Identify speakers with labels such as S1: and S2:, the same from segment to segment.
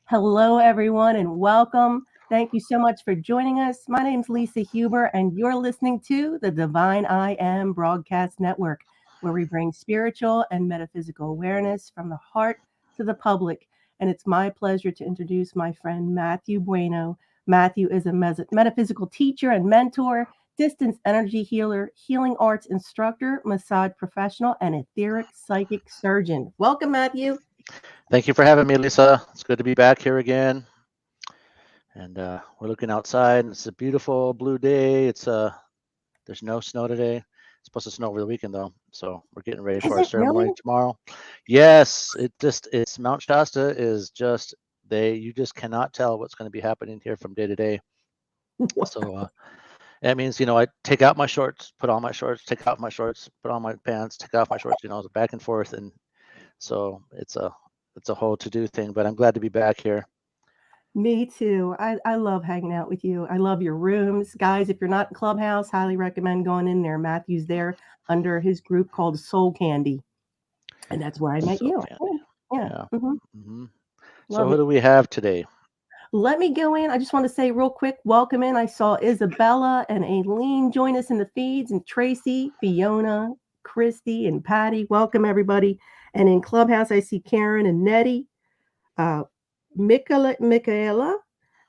S1: Hello, everyone, and welcome. Thank you so much for joining us. My name's Lisa Huber, and you're listening to the Divine I Am Broadcast Network, where we bring spiritual and metaphysical awareness from the heart to the public. And it's my pleasure to introduce my friend Matthew Bueno. Matthew is a metaphysical teacher and mentor, distance energy healer, healing arts instructor, massage professional, and etheric psychic surgeon. Welcome, Matthew.
S2: Thank you for having me, Lisa. It's good to be back here again. And we're looking outside, and it's a beautiful blue day. There's no snow today. It's supposed to snow over the weekend though, so we're getting ready
S1: Is
S2: for our
S1: it really?
S2: ceremony tomorrow. Yes, it's Mount Shasta is just you just cannot tell what's going to be happening here from day to day. So that means I take out my shorts, put on my shorts, take off my shorts, put on my pants, take off my shorts. Back and forth, and so it's a whole to do thing. But I'm glad to be back here.
S1: Me too. I love hanging out with you. I love your rooms. Guys, if you're not in Clubhouse, highly recommend going in there. Matthew's there under his group called Soul Candy. And that's where I met
S2: So
S1: you.
S2: candy.
S1: Yeah.
S2: Yeah.
S1: Hmm.
S2: hmm So
S1: Love
S2: who
S1: it.
S2: do we have today?
S1: Let me go in. I just want to say real quick, welcome in. I saw Isabella and Aileen join us in the feeds, and Tracy, Fiona, Christy, and Patty. Welcome everybody. And in Clubhouse, I see Karen and Nettie, uh, Michaela,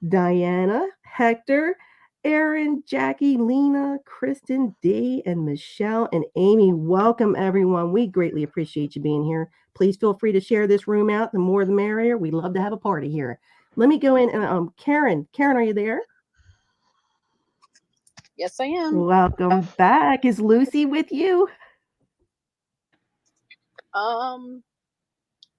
S1: Diana, Hector, Aaron, Jackie, Lena, Kristen, Dee, and Michelle and Amy. Welcome, everyone. We greatly appreciate you being here. Please feel free to share this room out. The more the merrier. We love to have a party here. Let me go in and Karen. Karen, are you there?
S3: Yes, I am.
S1: Welcome back. Is Lucy with you?
S3: Um,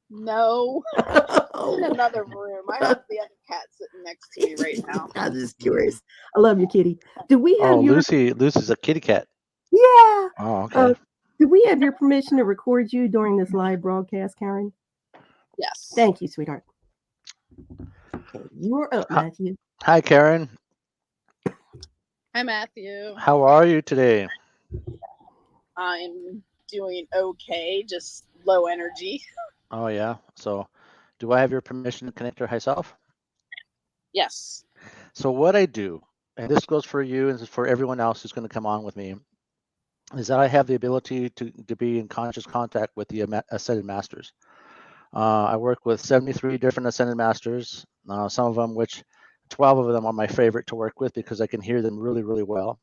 S3: no, she's in another room. I have the other cat sitting next to me right now.
S1: I'm just curious. I love you, kitty. Do we
S2: Oh,
S1: have your
S2: Lucy's a kitty cat.
S1: yeah?
S2: Oh,
S1: Uh,
S2: okay.
S1: do we have your permission to record you during this live broadcast, Karen?
S3: Yes.
S1: Thank you, sweetheart. Okay, you're up,
S2: Hi,
S1: Matthew.
S2: hi, Karen.
S3: Hi, Matthew.
S2: How are you today?
S3: I'm doing okay, just low energy.
S2: Oh, yeah. So, do I have your permission to connect your high self?
S3: Yes.
S2: So, what I do, and this goes for you and for everyone else who's going to come on with me, is that I have the ability to be in conscious contact with the ascended masters. I work with 73 different ascended masters, some of them, which 12 of them are my favorite to work with because I can hear them really, really well.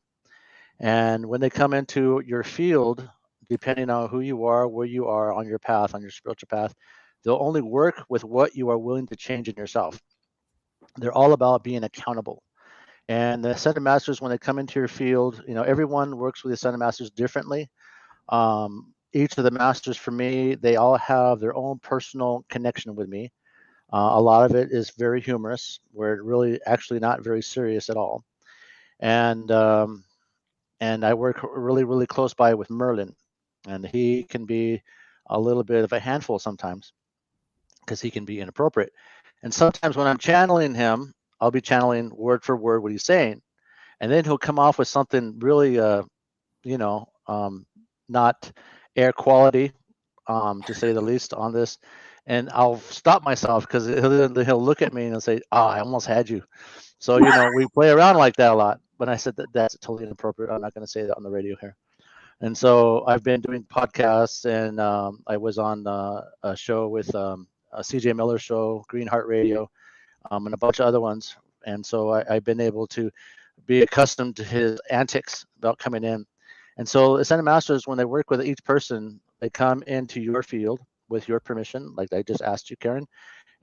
S2: And when they come into your field, depending on who you are, where you are on your path, on your spiritual path, they'll only work with what you are willing to change in yourself. They're all about being accountable. And the ascended masters, when they come into your field, everyone works with the ascended masters differently. Each of the masters, for me, they all have their own personal connection with me. A lot of it is very humorous, where it really actually not very serious at all. And and I work really, really close by with Merlin, and he can be a little bit of a handful sometimes because he can be inappropriate. And sometimes when I'm channeling him, I'll be channeling word for word what he's saying, and then he'll come off with something really, you know, um, not air quality, to say the least, on this. And I'll stop myself because he'll look at me and he'll say, "Ah, I almost had you." So we play around like that a lot. But I said that that's totally inappropriate. I'm not going to say that on the radio here. And so I've been doing podcasts, and I was on a show with a CJ Miller show, Green Heart Radio, and a bunch of other ones. And so I've been able to be accustomed to his antics about coming in. And so Ascended Masters, when they work with each person, they come into your field with your permission, like I just asked you, Karen,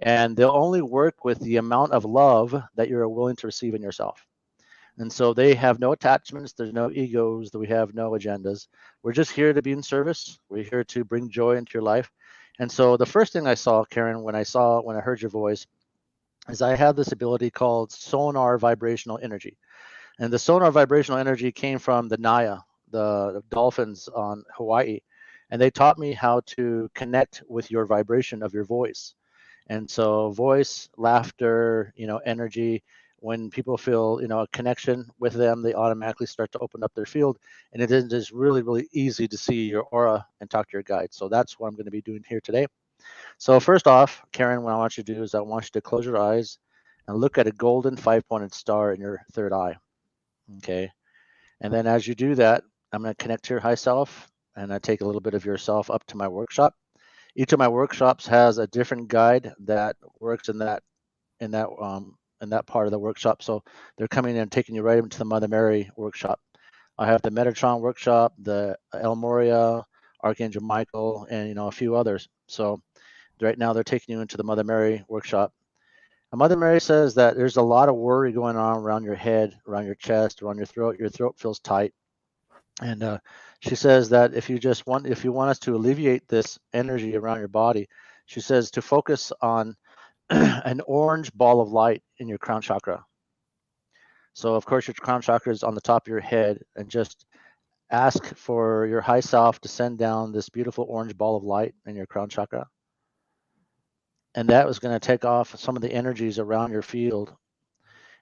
S2: and they'll only work with the amount of love that you're willing to receive in yourself. And so they have no attachments, there's no egos, we have no agendas. We're just here to be in service. We're here to bring joy into your life. And so the first thing I saw, Karen, when I heard your voice, is I have this ability called sonar vibrational energy. And the sonar vibrational energy came from the Naya, the dolphins on Hawaii. And they taught me how to connect with your vibration of your voice. And so voice, laughter, energy, when people feel, a connection with them, they automatically start to open up their field. And it is just really, really easy to see your aura and talk to your guide. So that's what I'm going to be doing here today. So first off, Karen, what I want you to do is I want you to close your eyes and look at a golden 5-pointed star in your third eye. Okay. And then as you do that, I'm going to connect to your high self, and I take a little bit of yourself up to my workshop. Each of my workshops has a different guide that works in that part of the workshop. So they're coming in and taking you right into the Mother Mary workshop. I have the Metatron workshop, the El Moria, Archangel Michael, and a few others. So right now they're taking you into the Mother Mary workshop. And Mother Mary says that there's a lot of worry going on around your head, around your chest, around your throat. Your throat feels tight. And she says that if you want us to alleviate this energy around your body, she says to focus on an orange ball of light in your crown chakra. So of course your crown chakra is on the top of your head, and just ask for your high self to send down this beautiful orange ball of light in your crown chakra. And that was going to take off some of the energies around your field.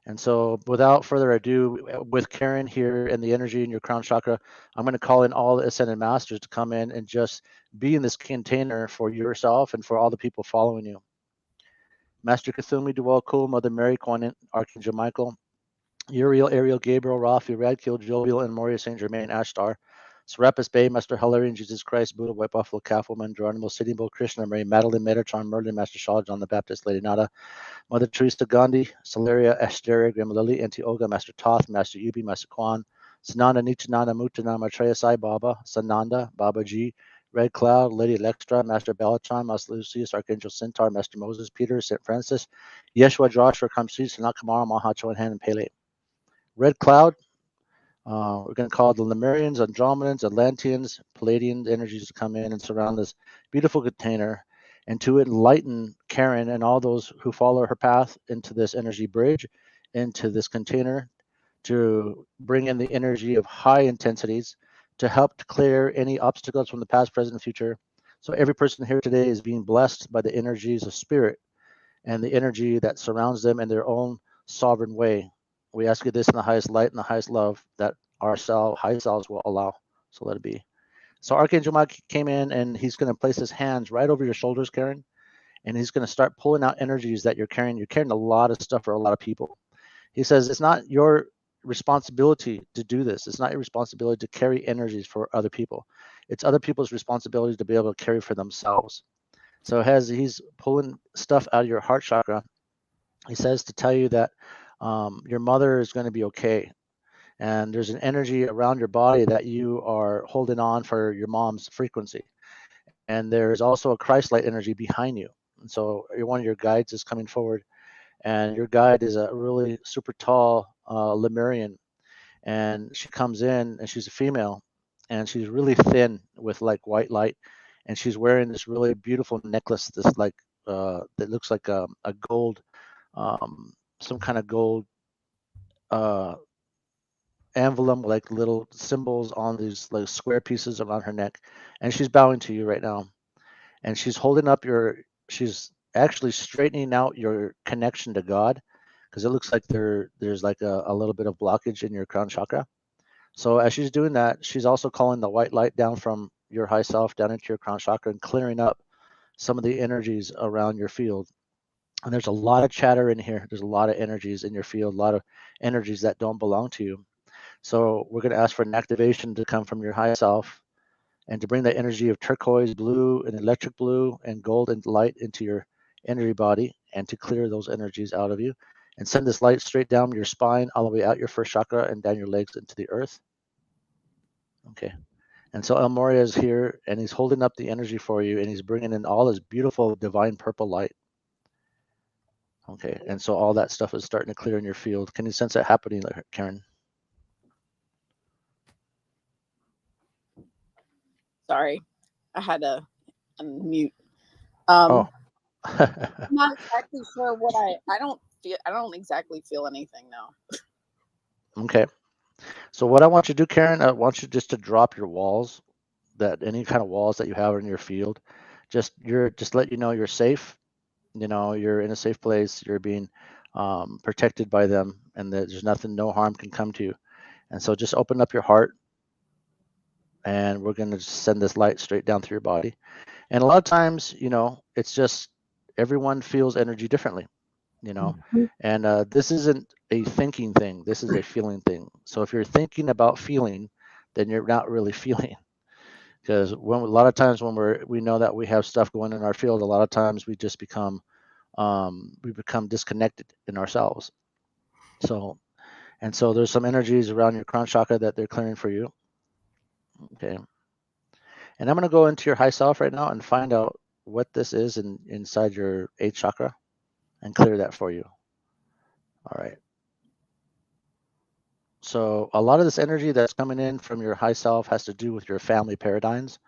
S2: And so without further ado, with Karen here and the energy in your crown chakra, I'm going to call in all the ascended masters to come in and just be in this container for yourself and for all the people following you. Master Cthulhu, Dwell Cool, Mother Mary, Kuan Yin, Archangel Michael, Uriel, Ariel, Gabriel, Raphael, Radkiel, Jovial, and Moria, Saint Germain, Ashtar, Serapis Bay, Master Hilarion, Jesus Christ, Buddha, White Buffalo, Catwoman, Geronimo, Sitting Bull, Krishna, Mary, Madeline, Metatron, Merlin, Master Shaw, John the Baptist, Lady Nada, Mother Teresa, Gandhi, Celeria, Asteria, Graham Lily, Antioga, Master Toth, Master Yubi, Master Kwan, Sananda, Nityananda, Mutana, Maitreya, Sai Baba, Sananda, Baba G, Red Cloud, Lady Electra, Master Bellatron, Master Lucius, Archangel Centaur, Master Moses, Peter, St. Francis, Yeshua, Joshua, Kamsi, Sanat Kamara, Maha, Han, and Pele. Red Cloud, we're going to call the Lemurians, Andromedans, Atlanteans, Palladian energies to come in and surround this beautiful container, and to enlighten Karen and all those who follow her path into this energy bridge, into this container, to bring in the energy of high intensities to help to clear any obstacles from the past, present, and future. So every person here today is being blessed by the energies of spirit and the energy that surrounds them in their own sovereign way. We ask you this in the highest light and the highest love that our high selves will allow. So let it be. So Archangel Mike came in and he's going to place his hands right over your shoulders, Karen, and he's going to start pulling out energies that you're carrying. You're carrying a lot of stuff for a lot of people. He says it's not your responsibility to do this. It's not your responsibility to carry energies for other people. It's other people's responsibility to be able to carry for themselves. So as he's pulling stuff out of your heart chakra, he says to tell you that your mother is going to be okay. And there's an energy around your body that you are holding on for your mom's frequency. And there's also a Christ light energy behind you. And so one of your guides is coming forward, and your guide is a really super tall Lemurian. And she comes in and she's a female, and she's really thin with like white light. And she's wearing this really beautiful necklace, this like that looks like a gold, some kind of gold uh, envelope, like little symbols on these like square pieces around her neck. And she's bowing to you right now. And she's holding up she's actually straightening out your connection to God, because it looks like there's like a little bit of blockage in your crown chakra. So as she's doing that, she's also calling the white light down from your high self down into your crown chakra and clearing up some of the energies around your field. And there's a lot of chatter in here. There's a lot of energies in your field, a lot of energies that don't belong to you. So we're going to ask for an activation to come from your high self, and to bring the energy of turquoise blue and electric blue and gold and light into your energy body, and to clear those energies out of you, and send this light straight down your spine, all the way out your first chakra and down your legs into the earth. Okay. And so El Moria is here, and he's holding up the energy for you, and he's bringing in all this beautiful divine purple light. Okay. And so all that stuff is starting to clear in your field. Can you sense that happening, Karen?
S3: Sorry, I had to unmute.
S2: Oh.
S3: I'm not exactly sure what I don't feel. I don't exactly feel anything now.
S2: Okay. So what I want you to do, Karen, I want you just to drop your walls, that any kind of walls that you have in your field. Just let you know you're safe. You're in a safe place. You're being protected by them, and that there's nothing, no harm can come to you. And so just open up your heart, and we're going to send this light straight down through your body. And a lot of times, it's just everyone feels energy differently,
S1: Mhm.
S2: and this isn't a thinking thing. This is a feeling thing. So if you're thinking about feeling, then you're not really feeling. Because a lot of times when we know that we have stuff going in our field, a lot of times we just become disconnected in ourselves. So so there's some energies around your crown chakra that they're clearing for you. Okay. And I'm going to go into your high self right now and find out what this is inside your eighth chakra and clear that for you. All right. So a lot of this energy that's coming in from your high self has to do with your family paradigms.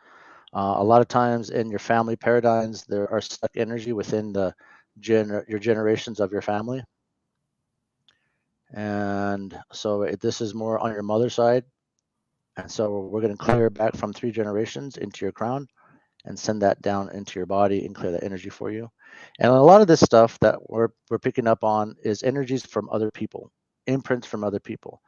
S2: A lot of times in your family paradigms, there are stuck energy within your generations of your family. And so this is more on your mother's side. And so we're going to clear back from 3 generations into your crown and send that down into your body and clear that energy for you. And a lot of this stuff that we're picking up on is energies from other people, imprints from other people,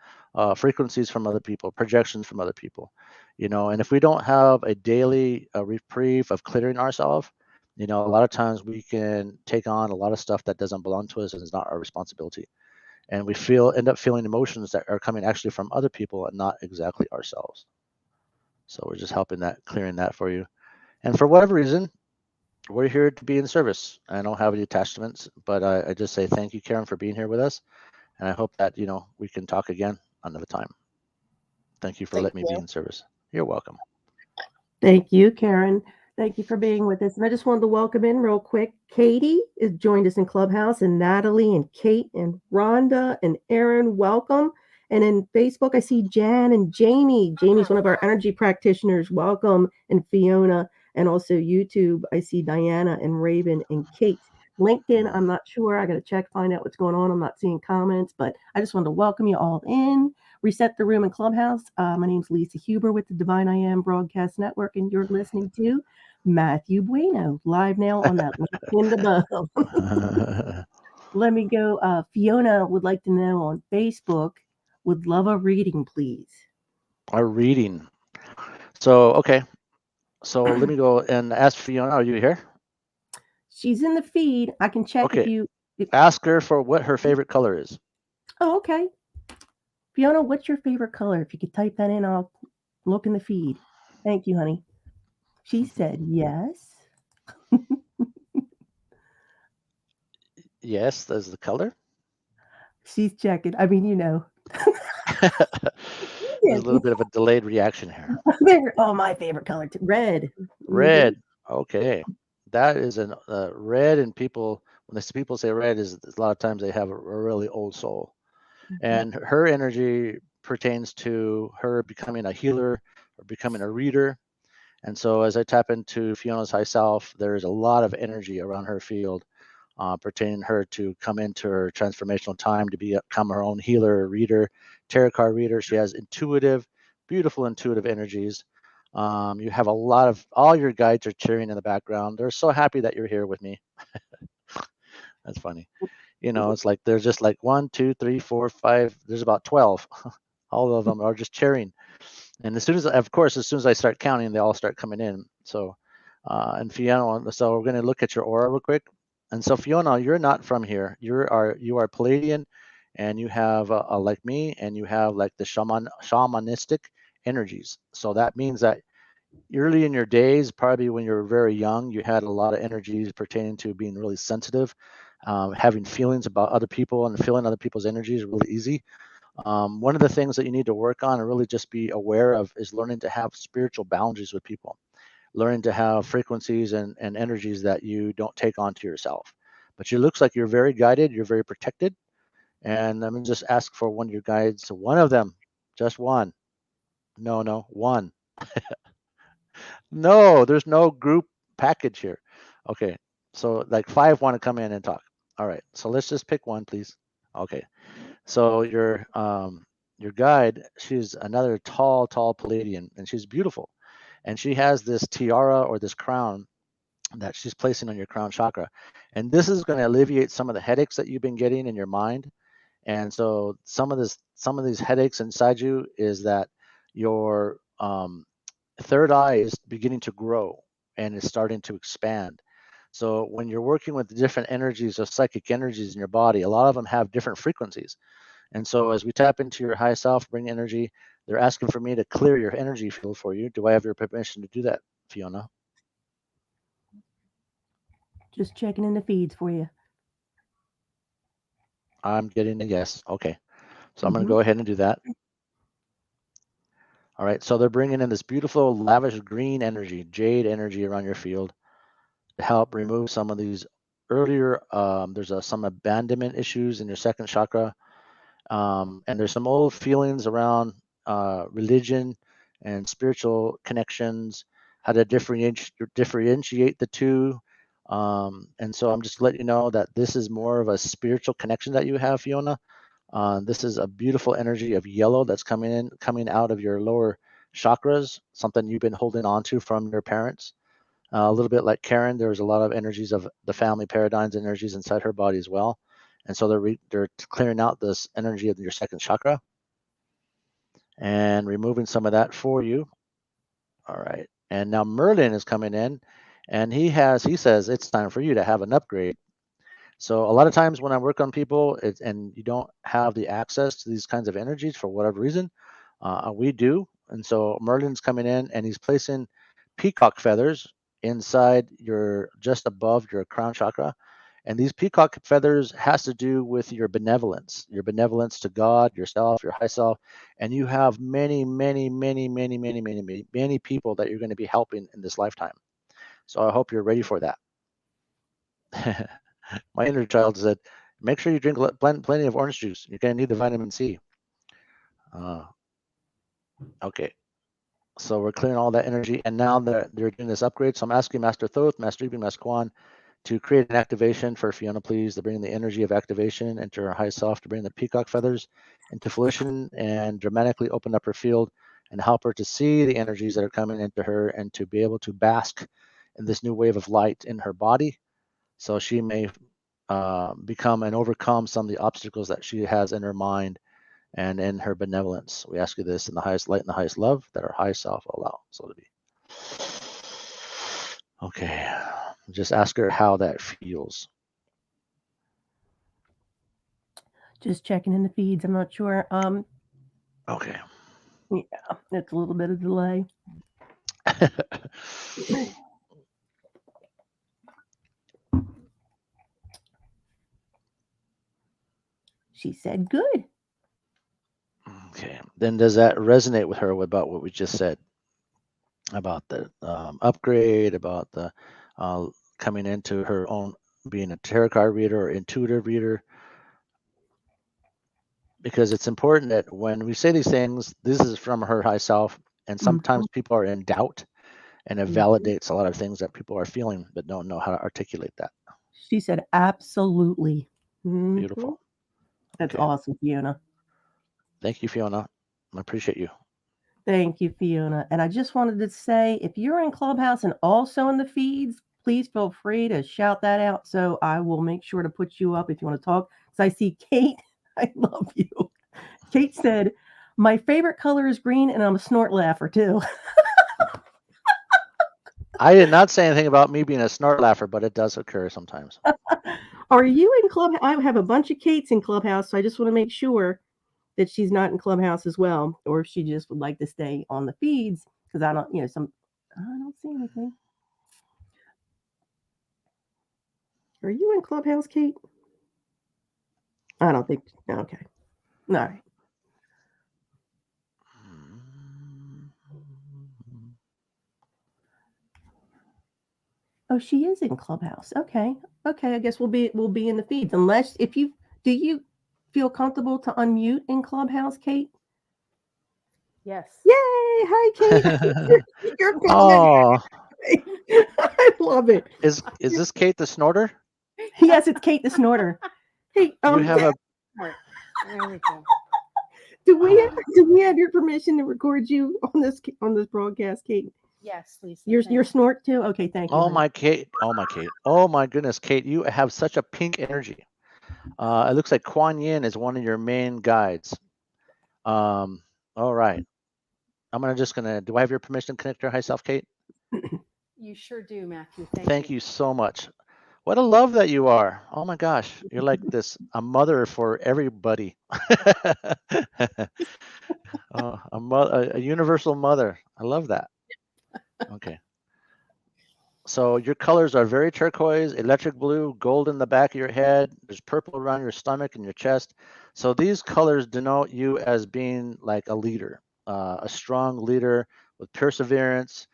S2: frequencies from other people, projections from other people. And if we don't have a daily reprieve of clearing ourselves, a lot of times we can take on a lot of stuff that doesn't belong to us and is not our responsibility. And we end up feeling emotions that are coming actually from other people and not exactly ourselves. So we're just helping that, clearing that for you. And for whatever reason, we're here to be in service. I don't have any attachments, but I just say thank you, Karen, for being here with us. And I hope that, we can talk again another time. Thank you for
S3: Thank
S2: letting me be
S3: you.
S2: in service. You're welcome.
S1: Thank you, Karen. Thank you for being with us. And I just wanted to welcome in real quick. Katie has joined us in Clubhouse, and Natalie and Kate and Rhonda and Aaron, welcome. And in Facebook, I see Jan and Jamie. Jamie's one of our energy practitioners. Welcome. And Fiona. And also YouTube, I see Diana and Raven and Kate. LinkedIn, I'm not sure. I got to check, find out what's going on. I'm not seeing comments, but I just wanted to welcome you all in. Reset the Room in Clubhouse. My name's Lisa Huber with the Divine I Am Broadcast Network, and you're listening to Matthew Bueno, live now on that link in the bio. Let me go. Fiona would like to know on Facebook, would love a reading, please.
S2: Our reading. So, okay. So let me go and ask Fiona, are you here?
S1: She's in the feed. I can check if
S2: Okay.
S1: you. If,
S2: Ask her for what her favorite color is.
S1: oh, okay. Fiona, what's your favorite color? If you could type that in, I'll look in the feed. Thank you, honey. She said yes.
S2: Yes, that's the color.
S1: She's checking. I mean,
S2: There's a little bit of a delayed reaction here.
S1: Oh, my favorite color too. Red. Hmm.
S2: Red. Okay. That is red, and when people say red, is a lot of times they have a really old soul.
S1: Hmm.
S2: And her energy pertains to her becoming a healer or becoming a reader. And so as I tap into Fiona's high self, there's a lot of energy around her field pertaining her to come into her transformational time to become her own healer, reader, tarot card reader. She has beautiful intuitive energies. You have all your guides are cheering in the background. They're so happy that you're here with me. That's funny. It's like there's just like 1, 2, 3, 4, 5. There's about 12. All of them are just cheering. And as soon as I start counting, they all start coming in. So, and Fiona, so we're going to look at your aura real quick. And so Fiona, you're not from here. You are Palladian, and you have like me, and you have like the shamanistic energies. So that means that early in your days, probably when you were very young, you had a lot of energies pertaining to being really sensitive, having feelings about other people, and feeling other people's energies really easy. One of the things that you need to work on and really just be aware of is learning to have spiritual boundaries with people, learning to have frequencies and energies that you don't take onto yourself. But it looks like you're very guided, you're very protected. And I'm going to just ask for one of your guides, one of them, just one. No, one. No, there's no group package here. Okay, so like 5 want to come in and talk. All right, so let's just pick one, please. Okay, so your guide, she's another tall Palladian, and she's beautiful, and she has this tiara or this crown that she's placing on your crown chakra, and this is going to alleviate some of the headaches that you've been getting in your mind. And so some of these headaches inside you is that your third eye is beginning to grow, and it's starting to expand. So when you're working with different energies or psychic energies in your body, a lot of them have different frequencies. And so as we tap into your high self, bring energy, they're asking for me to clear your energy field for you. Do I have your permission to do that, Fiona?
S1: Just checking in the feeds for you.
S2: I'm getting a yes. Okay. So I'm going to
S1: Mhm.
S2: go ahead and do that. All right. So they're bringing in this beautiful, lavish green energy, jade energy around your field to help remove some of these earlier. There's some abandonment issues in your second chakra. And there's some old feelings around religion and spiritual connections, how to differentiate the two. And so I'm just letting you know that this is more of a spiritual connection that you have, Fiona. This is a beautiful energy of yellow that's coming out of your lower chakras, something you've been holding on to from your parents. A little bit like Karen, there's a lot of energies of the family paradigms, energies inside her body as well. And so they're clearing out this energy of your second chakra and removing some of that for you. All right. And now Merlin is coming in, and he says it's time for you to have an upgrade. So a lot of times when I work on people and you don't have the access to these kinds of energies for whatever reason, we do. And so Merlin's coming in and he's placing peacock feathers inside just above your crown chakra. And these peacock feathers has to do with your benevolence to God, yourself, your high self. And you have many, many, many, many, many, many, many, many people that you're going to be helping in this lifetime. So I hope you're ready for that. My inner child said, make sure you drink plenty of orange juice. You're going to need the vitamin C. Okay. So we're clearing all that energy. And now they're doing this upgrade. So I'm asking Master Thoth, Master Ibi, Master Kwan to create an activation for Fiona, please, to bring the energy of activation into her high self, to bring the peacock feathers into fruition and dramatically open up her field and help her to see the energies that are coming into her and to be able to bask in this new wave of light in her body. So she may become and overcome some of the obstacles that she has in her mind and in her benevolence. We ask you this in the highest light and the highest love that our high self will allow so to be. Okay, just ask her how that feels.
S1: Just checking in the feeds. I'm not sure.
S2: Okay.
S1: Yeah, it's a little bit of delay. She said good.
S2: Okay. Then does that resonate with her about what we just said about the upgrade, about the coming into her own being a tarot card reader or intuitive reader? Because it's important that when we say these things, this is from her high self, and sometimes
S1: Mhm.
S2: people are in doubt, and it
S1: Mhm.
S2: validates a lot of things that people are feeling but don't know how to articulate that.
S1: She said absolutely. Mhm.
S2: Beautiful.
S1: That's
S2: Okay.
S1: awesome, Fiona.
S2: Thank you, Fiona. I appreciate you.
S1: Thank you, Fiona. And I just wanted to say if you're in Clubhouse and also in the feeds, please feel free to shout that out. So I will make sure to put you up if you want to talk. So I see Kate. I love you. Kate said, my favorite color is green, and I'm a snort laugher too.
S2: I did not say anything about me being a snort laugher, but it does occur sometimes.
S1: Are you in Clubhouse? I have a bunch of Kates in Clubhouse, so I just want to make sure that she's not in Clubhouse as well, or if she just would like to stay on the feeds because I don't, I don't see anything. Are you in Clubhouse, Kate? I don't think. Okay. All right. Oh, she is in Clubhouse. Okay. Okay. I guess we'll be in the feeds unless if you do you feel comfortable to unmute in Clubhouse, Kate?
S3: Yes.
S1: Yay! Hi, Kate. You're calling
S2: Oh,
S1: it. I love it.
S2: is this Kate the snorter?
S1: Yes, it's Kate the Snorter. Hey,
S2: You have a
S3: All right. There we go.
S1: do we have your permission to record you on this broadcast, Kate?
S3: Yes, Lisa.
S1: Your snort too? Okay, thank you,
S2: oh
S1: honey.
S2: my Kate. Oh my Kate. Oh my goodness, Kate, you have such a pink energy. It looks like Kuan Yin is one of your main guides. All right. Do I have your permission to connect your high self, Kate?
S3: You
S4: You sure do, Matthew.
S2: Thank you so much. What a love that you are. Oh my gosh, you're like a mother for everybody. Oh, a universal mother. I love that. Okay. So your colors are very turquoise, electric blue, gold in the back of your head. There's purple around your stomach and your chest. So these colors denote you as being like a leader, a strong leader with perseverance.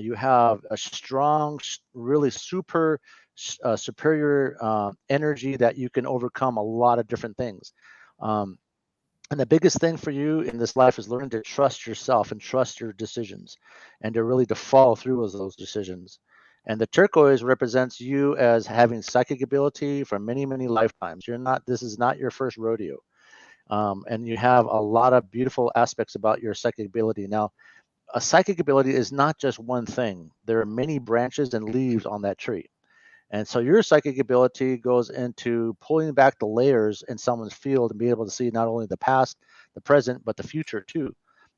S2: You have a strong, really superior energy that you can overcome a lot of different things. Um, and the biggest thing for you in this life is learning to trust yourself and trust your decisions and to really to follow through with those decisions. And the turquoise represents you as having psychic ability for many, many lifetimes. This is not your first rodeo. And you have a lot of beautiful aspects about your psychic ability. Now, a psychic ability is not just one thing. There are many branches and leaves on that tree. And so your psychic ability goes into pulling back the layers in someone's field and be able to see not only the past, the present, but the future too.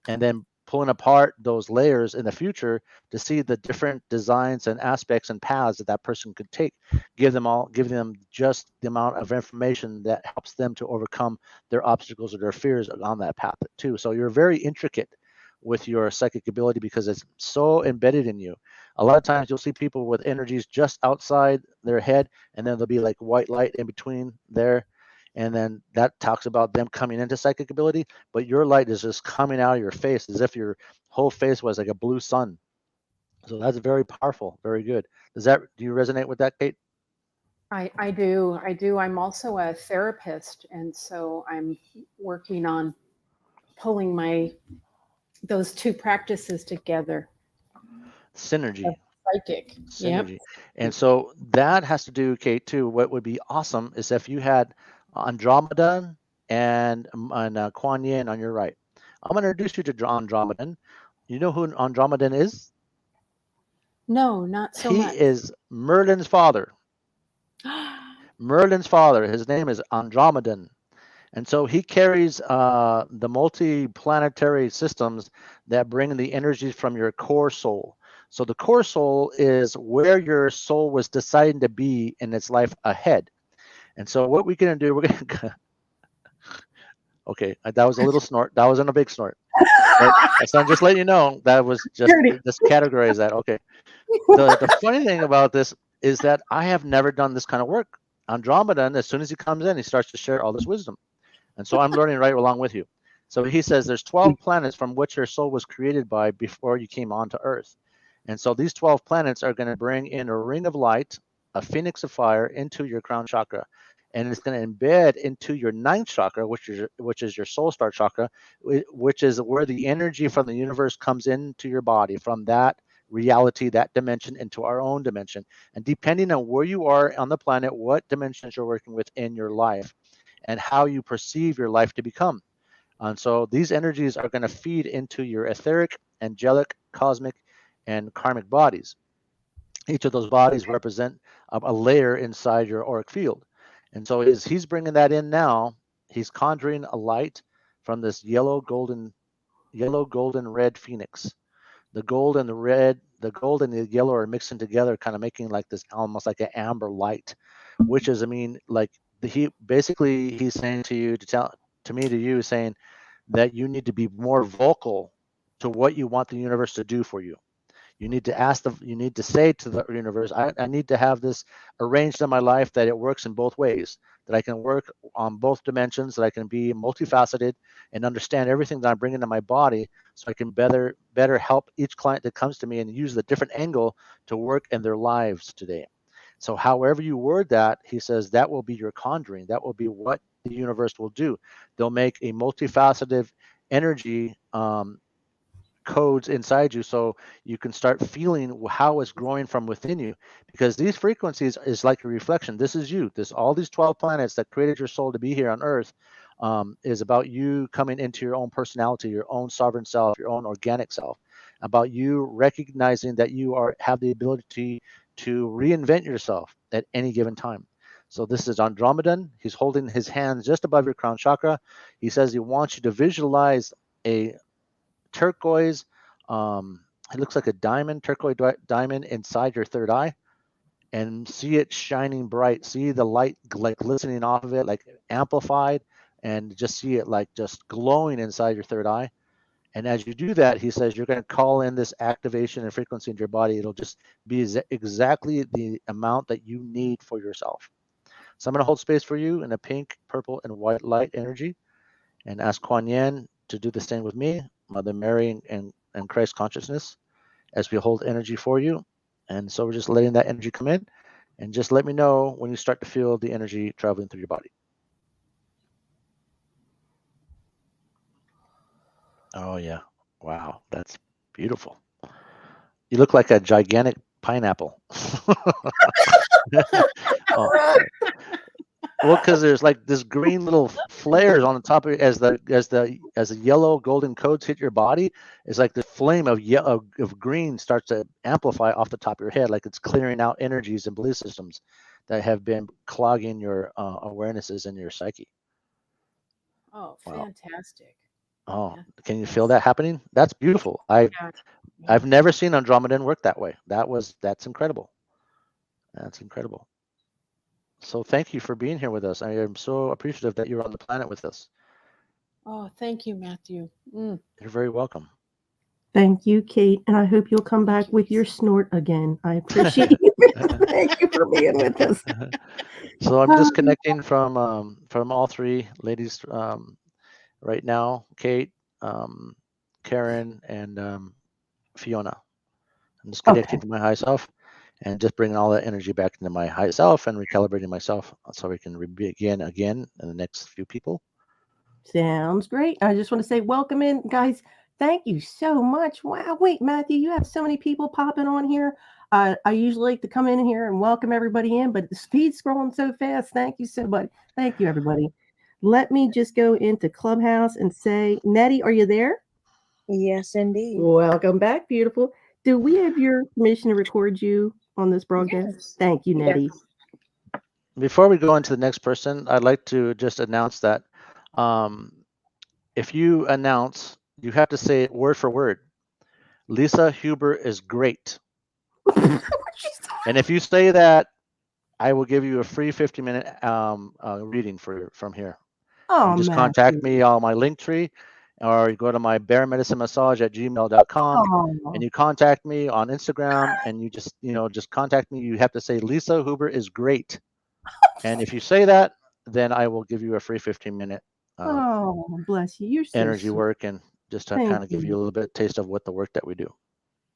S2: And then pulling apart those layers in the future to see the different designs and aspects and paths that that person could take. Give them just the amount of information that helps them to overcome their obstacles or their fears on that path too. So you're very intricate with your psychic ability because it's so embedded in you. A lot of times you'll see people with energies just outside their head, and then there'll be like white light in between there. And then that talks about them coming into psychic ability, but your light is just coming out of your face as if your whole face was like a blue sun. So that's very powerful, very good. Do you resonate with that, Kate?
S4: I do. I do. I'm also a therapist, and so I'm working on pulling those two practices together.
S2: Synergy.
S4: Psychic. Yep.
S2: Synergy. And so that has to do, Kate, too. What would be awesome is if you had Andromeda and Kuan Yin on your right. I'm going to introduce you to Andromedan. You know who Andromedan is?
S4: No, not so
S2: He
S4: much.
S2: is Merlin's father. Merlin's father. His name is Andromedan. And so he carries the multi-planetary systems that bring the energies from your core soul. So the core soul is where your soul was deciding to be in its life ahead. And so what we're going to do, we're going to... Okay, that was a little snort. That wasn't a big snort. But so I'm just letting you know that was just categorize that. Okay. The funny thing about this is that I have never done this kind of work. Andromeda, as soon as he comes in, he starts to share all this wisdom. And so I'm learning right along with you. So he says there's 12 planets from which your soul was created by before you came onto Earth. And so these 12 planets are going to bring in a ring of light, a phoenix of fire into your crown chakra. And it's going to embed into your ninth chakra, which is your soul star chakra, which is where the energy from the universe comes into your body, from that reality, that dimension, into our own dimension. And depending on where you are on the planet, what dimensions you're working with in your life, and how you perceive your life to become. And so these energies are going to feed into your etheric, angelic, cosmic, and karmic bodies. Each of those bodies represent a layer inside your auric field. And so as he's bringing that in now, he's conjuring a light from this yellow, golden, red phoenix. The gold and the yellow are mixing together, kind of making like this almost like an amber light, which is, I mean, like he's saying to you to you, saying that you need to be more vocal to what you want the universe to do for you. You need to say to the universe, I need to have this arranged in my life that it works in both ways, that I can work on both dimensions, that I can be multifaceted and understand everything that I'm bringing to my body, so I can better help each client that comes to me and use the different angle to work in their lives today. So however you word that, he says that will be your conjuring. That will be what the universe will do. They'll make a multifaceted energy codes inside you, so you can start feeling how it's growing from within you, because these frequencies is like a reflection. This is you. All these 12 planets that created your soul to be here on Earth is about you coming into your own personality, your own sovereign self, your own organic self, about you recognizing that you have the ability to reinvent yourself at any given time. So this is Andromedan. He's holding his hands just above your crown chakra. He says he wants you to visualize a turquoise it looks like a diamond, turquoise diamond inside your third eye, and see it shining bright. See the light like glistening off of it, like amplified, and just see it like just glowing inside your third eye. And as you do that, he says you're going to call in this activation and frequency into your body. It'll just be exactly the amount that you need for yourself. So I'm going to hold space for you in a pink, purple, and white light energy, and ask Kuan Yin to do the same with me, Mother Mary, and Christ consciousness, as we hold energy for you. And so we're just letting that energy come in, and just let me know when you start to feel the energy traveling through your body. Oh yeah, wow, that's beautiful. You look like a gigantic pineapple. Oh, well, because there's like this green little flares on the top of it as the yellow golden codes hit your body. It's like the flame of yellow of green starts to amplify off the top of your head, like it's clearing out energies and belief systems that have been clogging your awarenesses and your psyche.
S4: Oh,
S2: Wow.
S4: fantastic.
S2: Oh,
S4: Yeah.
S2: can you feel that happening? That's beautiful. I've
S4: Yeah.
S2: never seen Andromedan work that way. That's incredible. That's incredible. So thank you for being here with us. I am so appreciative that you're on the planet with us.
S4: Oh, thank you, Matthew. Mm.
S2: You're very welcome.
S1: Thank you, Kate, and I hope you'll come back with your snort again. I appreciate you. Thank you for being with us.
S2: So I'm disconnecting from all three ladies right now: Kate, Karen, and Fiona. I'm disconnecting
S1: Okay.
S2: from my high self and just bringing all that energy back into my high self and recalibrating myself so we can begin again in the next few people.
S1: Sounds great. I just want to say welcome in, guys. Thank you so much. Wow. Wait, Matthew, you have so many people popping on here. I usually like to come in here and welcome everybody in, but the speed's scrolling so fast. Thank you so much. Thank you, everybody. Let me just go into Clubhouse and say, Nettie, are you there?
S3: Yes, indeed.
S1: Welcome back, beautiful. Do we have your permission to record you on this broadcast?
S3: Yes.
S1: Thank you, Nettie.
S3: Yes.
S2: Before we go on to the next person, I'd like to just announce that if you announce, you have to say it word for word. Lisa Huber is great. And if you say that, I will give you a free 50-minute reading from here.
S1: Oh,
S2: You just
S1: Matthew.
S2: contact me on my link tree, or you go to my bearmedicine-massage@gmail.com,
S1: Oh,
S2: and you contact me on Instagram, and you just contact me. You have to say Lisa Huber is great, and if you say that, then I will give you a free 15-minute
S1: oh, bless you. You're so
S2: energy
S1: sweet.
S2: work, and just to
S1: Thank
S2: kind of give you
S1: you.
S2: a little bit taste of what the work that we do.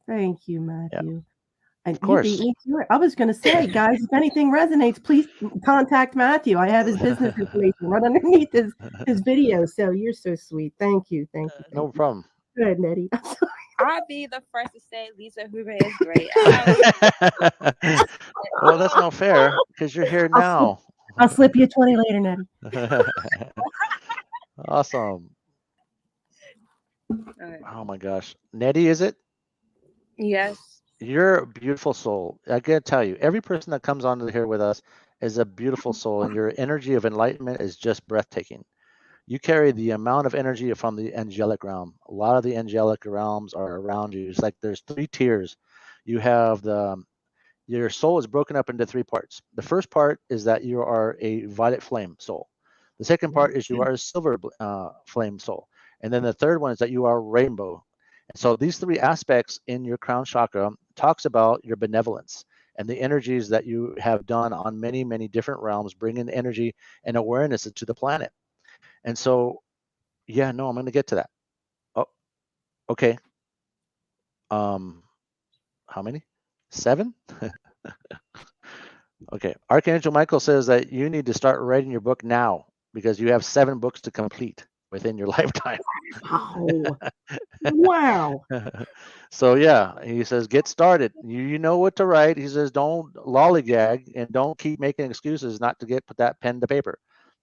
S1: Thank you,
S2: Yeah,
S1: Matthew. And
S2: of
S1: you beat
S2: course.
S1: me to it. I was going to say, guys, if anything resonates, please contact Matthew. I have his business information right underneath his video. So you're so sweet. Thank you. Thank you.
S2: No
S1: Thank you.
S2: problem.
S1: Go ahead, Nettie. I'm sorry.
S3: I'll be the first to say Lisa Hoover is great.
S2: Well, that's not fair because you're here now.
S1: I'll slip you 20 later, Nettie.
S2: Awesome. Oh my gosh. Nettie, is it?
S3: Yes.
S2: You're a beautiful soul. I gotta tell you, every person that comes on here with us is a beautiful soul, and your energy of enlightenment is just breathtaking. You carry the amount of energy from the angelic realm. A lot of the angelic realms are around you. It's like there's 3 tiers. You have your soul is broken up into 3 parts. The first part is that you are a violet flame soul. The second part is you are a silver flame soul. And then the third one is that you are rainbow. And so these 3 aspects in your crown chakra talks about your benevolence and the energies that you have done on many, many different realms, bringing energy and awareness to the planet. And so, yeah, no, I'm going to get to that. Oh, okay. How many? 7? Okay. Archangel Michael says that you need to start writing your book now because you have 7 books to complete within your lifetime.
S1: Oh, wow.
S2: So yeah, he says get started. You know what to write. He says don't lollygag and don't keep making excuses not to put that pen to paper,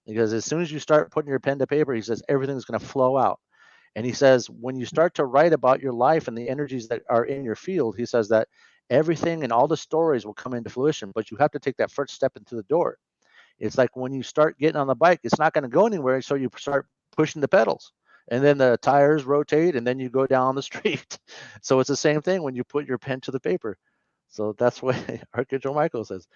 S2: because as soon as you start putting your pen to paper, he says everything's going to flow out. And he says when you start to write about your life and the energies that are in your field, he says that everything and all the stories will come into fruition, but you have to take that first step into the door. It's like when you start getting on the bike, it's not going to go anywhere, so you start pushing the pedals. and then the tires rotate, and then you go down the street. So it's the same thing when you put your pen to the paper. So that's what Archangel Michael says.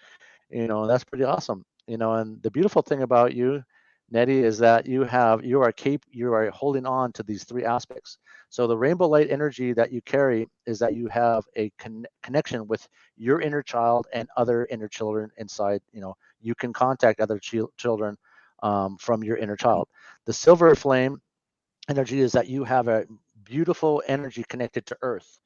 S2: That's pretty awesome. And the beautiful thing about you, Nettie, is that you are holding on to these three aspects. So the rainbow light energy that you carry is that you have a connection with your inner child and other inner children inside. You can contact other children from your inner child. The silver flame energy is that you have a beautiful energy connected to Earth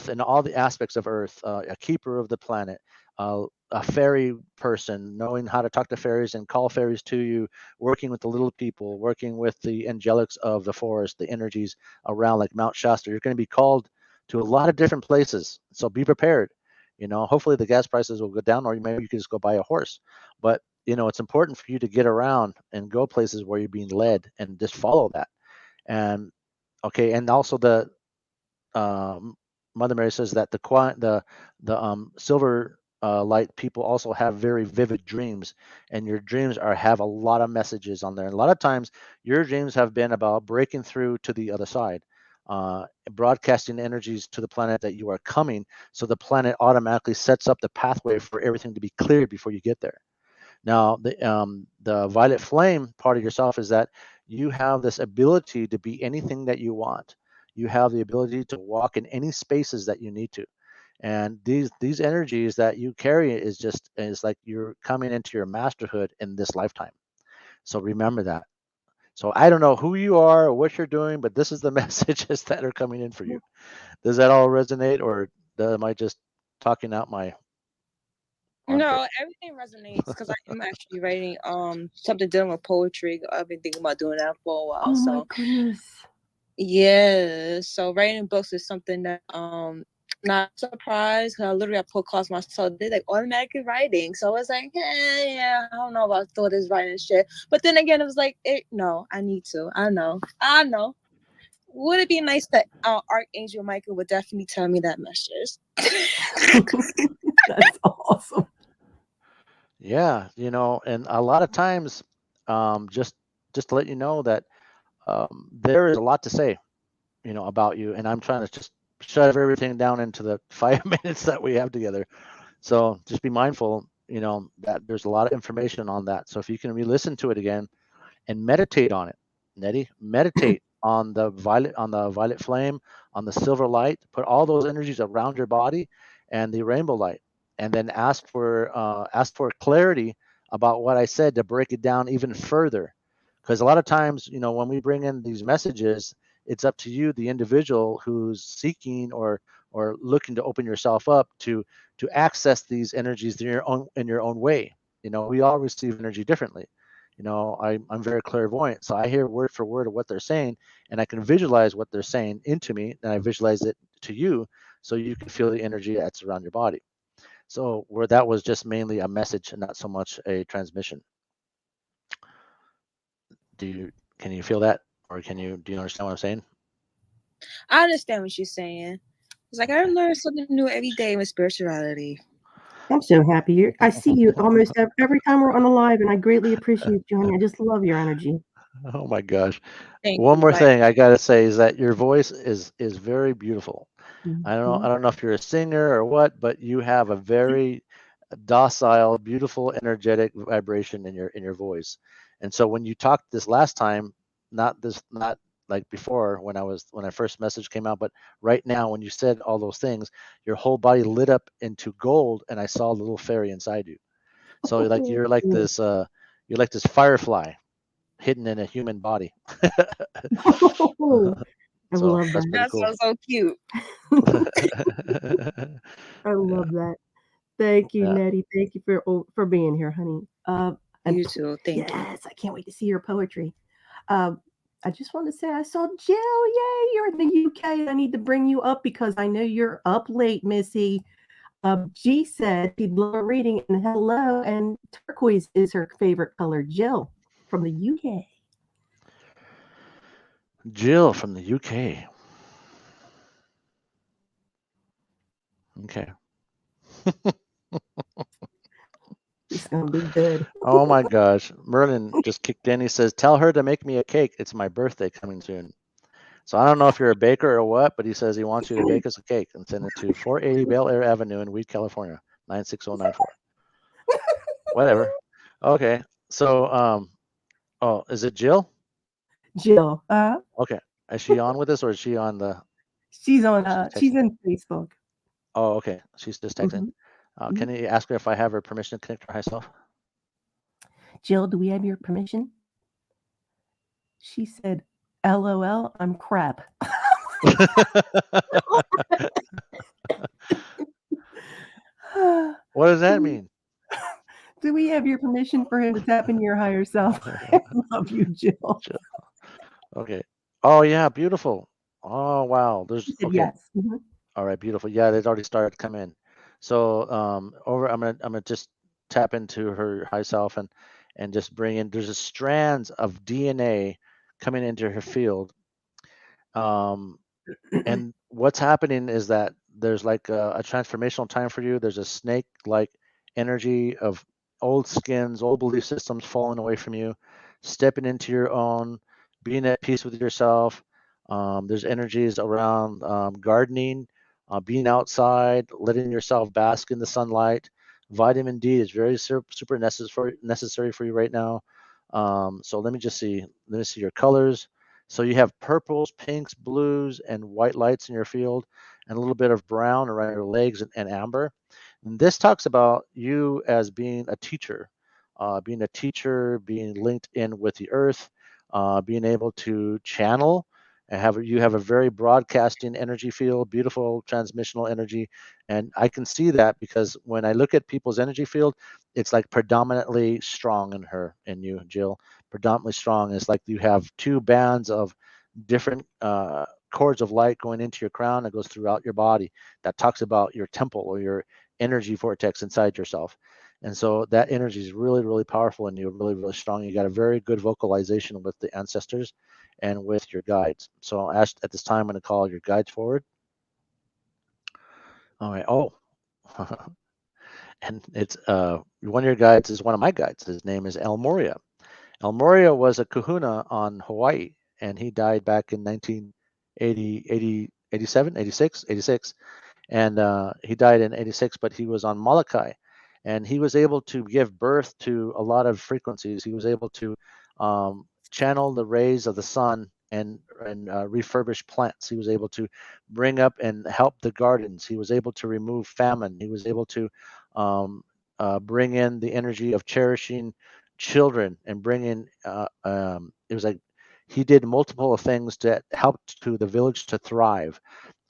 S2: and all the aspects of Earth, a keeper of the planet, a fairy person, knowing how to talk to fairies and call fairies to you, working with the little people, working with the angelics of the forest, the energies around like Mount Shasta. You're going to be called to a lot of different places. So be prepared. Hopefully the gas prices will go down, or maybe you can just go buy a horse. But it's important for you to get around and go places where you're being led and just follow that. And okay, and also the um, Mother Mary says that the silver light people also have very vivid dreams, and your dreams have a lot of messages on there. And a lot of times, your dreams have been about breaking through to the other side, broadcasting energies to the planet that you are coming, so the planet automatically sets up the pathway for everything to be cleared before you get there. Now, the violet flame part of yourself is that you have this ability to be anything that you want. You have the ability to walk in any spaces that you need to. And these energies that you carry is like you're coming into your masterhood in this lifetime. So remember that. So I don't know who you are or what you're doing, but this is the messages that are coming in for you. Does that all resonate, or am I just talking out my armpit?
S5: No, everything resonates because I am actually writing something dealing with poetry. I've been thinking about doing that for a while.
S1: Oh
S5: So
S1: my goodness.
S5: yeah, so writing books is something that not surprised because I put class myself. They like automatic writing, so it's like yeah, I don't know about all this writing shit. But then again, it was like no, I need to. I know. Would it be nice that Archangel Michael would definitely tell me that message?
S1: That's awesome.
S2: Yeah, and a lot of times, just to let you know that there is a lot to say, about you, and I'm trying to just shove everything down into the 5 minutes that we have together. So just be mindful, that there's a lot of information on that. So if you can re-listen to it again and meditate on it, Nettie, meditate on the violet flame, on the silver light, put all those energies around your body and the rainbow light, and then ask for clarity about what I said to break it down even further. Because a lot of times, when we bring in these messages, it's up to you, the individual who's seeking or looking to open yourself up to access these energies in your own way. We all receive energy differently. I'm very clairvoyant, so I hear word for word of what they're saying, and I can visualize what they're saying into me, and I visualize it to you, so you can feel the energy that's around your body. So where that was just mainly a message and not so much a transmission. Can you feel that, or do you understand what I'm saying?
S5: I understand what you're saying. It's like I learn something new every day with spirituality.
S1: I'm so happy. I see you almost every time we're on the live, and I greatly appreciate you, honey. I just love your energy.
S2: Oh my gosh.
S5: Thank
S2: One
S5: you.
S2: more
S5: Like,
S2: thing I gotta say is that your voice is very beautiful. I
S1: Mhm.
S2: don't know if you're a singer or what, but you have a very docile, beautiful, energetic vibration in your voice. And so when you talked this last time, not like before when I first message came out, but right now when you said all those things, your whole body lit up into gold, and I saw a little fairy inside you. So like
S1: Oh,
S2: you're like this firefly hidden in a human body.
S1: I
S2: So
S1: love
S2: that's
S1: that.
S2: pretty
S5: that
S2: cool.
S5: sounds so cute.
S1: I love that. Thank you,
S2: Yeah.
S1: Nettie. Thank you for being here, honey. And
S5: You too. Thank you.
S1: yes, I can't wait to see your poetry. I just want to say I saw Jill. Yay, you're in the UK. I need to bring you up because I know you're up late, Missy. G said she'd love a reading, and hello, and turquoise is her favorite color. Jill from the UK.
S2: Jill from the UK. Okay.
S1: gonna be good.
S2: Oh my gosh. Merlin just kicked in. He says, tell her to make me a cake. It's my birthday coming soon. So I don't know if you're a baker or what, but he says he wants you to bake us a cake and send it to 480 Bel Air Avenue in Weed, California, 96094. Whatever. Okay. So, oh, is it Jill?
S1: Jill,
S2: Okay. Is she on with us or is she on the,
S1: she's on.
S2: she's
S1: She's
S2: texting?
S1: in Facebook.
S2: Oh, okay. She's just texting.
S1: Mhm.
S2: Can you ask her if I have her permission to connect her herself?
S1: Jill, do we have your permission? She said, "LOL, I'm crap."
S2: What does that mean?
S1: Do we have your permission for him to tap into your higher self? I love you, Jill.
S2: Jill. Okay. Oh yeah, beautiful. Oh wow.
S1: She
S2: There's
S1: said
S2: okay.
S1: yes. Mhm.
S2: All right, beautiful. Yeah, they've already started to come in. So over I'm gonna just tap into her high self and just bring in there's a strands of DNA coming into her field. Um and what's happening is that there's like a transformational time for you. There's a snake-like energy of old skins, old belief systems falling away from you, stepping into your own, being at peace with yourself. There's energies around gardening, being outside, letting yourself bask in the sunlight. Vitamin D is very super necessary for you right now. So let me just see. Let me see your colors. So you have purples, pinks, blues, and white lights in your field, and a little bit of brown around your legs and amber. And this talks about you as being a teacher, being linked in with the earth, being able to channel. And you have a very broadcasting energy field, beautiful transmissional energy, and I can see that because when I look at people's energy field, it's like predominantly strong in you, Jill, predominantly strong. It's like you have two bands of different cords of light going into your crown that goes throughout your body that talks about your temple or your energy vortex inside yourself. And so that energy is really, really powerful and you're really, really strong. You got a very good vocalization with the ancestors and with your guides. So at this time, I'm going to call your guides forward. All right. Oh, and it's one of your guides is one of my guides. His name is El Moria. El Moria was a kahuna on Hawaii, and he died back in 1980, 80, 87, 86, 86. And he died in 86, but he was on Molokai. And he was able to give birth to a lot of frequencies. He was able to channel the rays of the sun and refurbish plants. He was able to bring up and help the gardens. He was able to remove famine. He was able to um, bring in the energy of cherishing children and bring in. It was like he did multiple things that helped to the village to thrive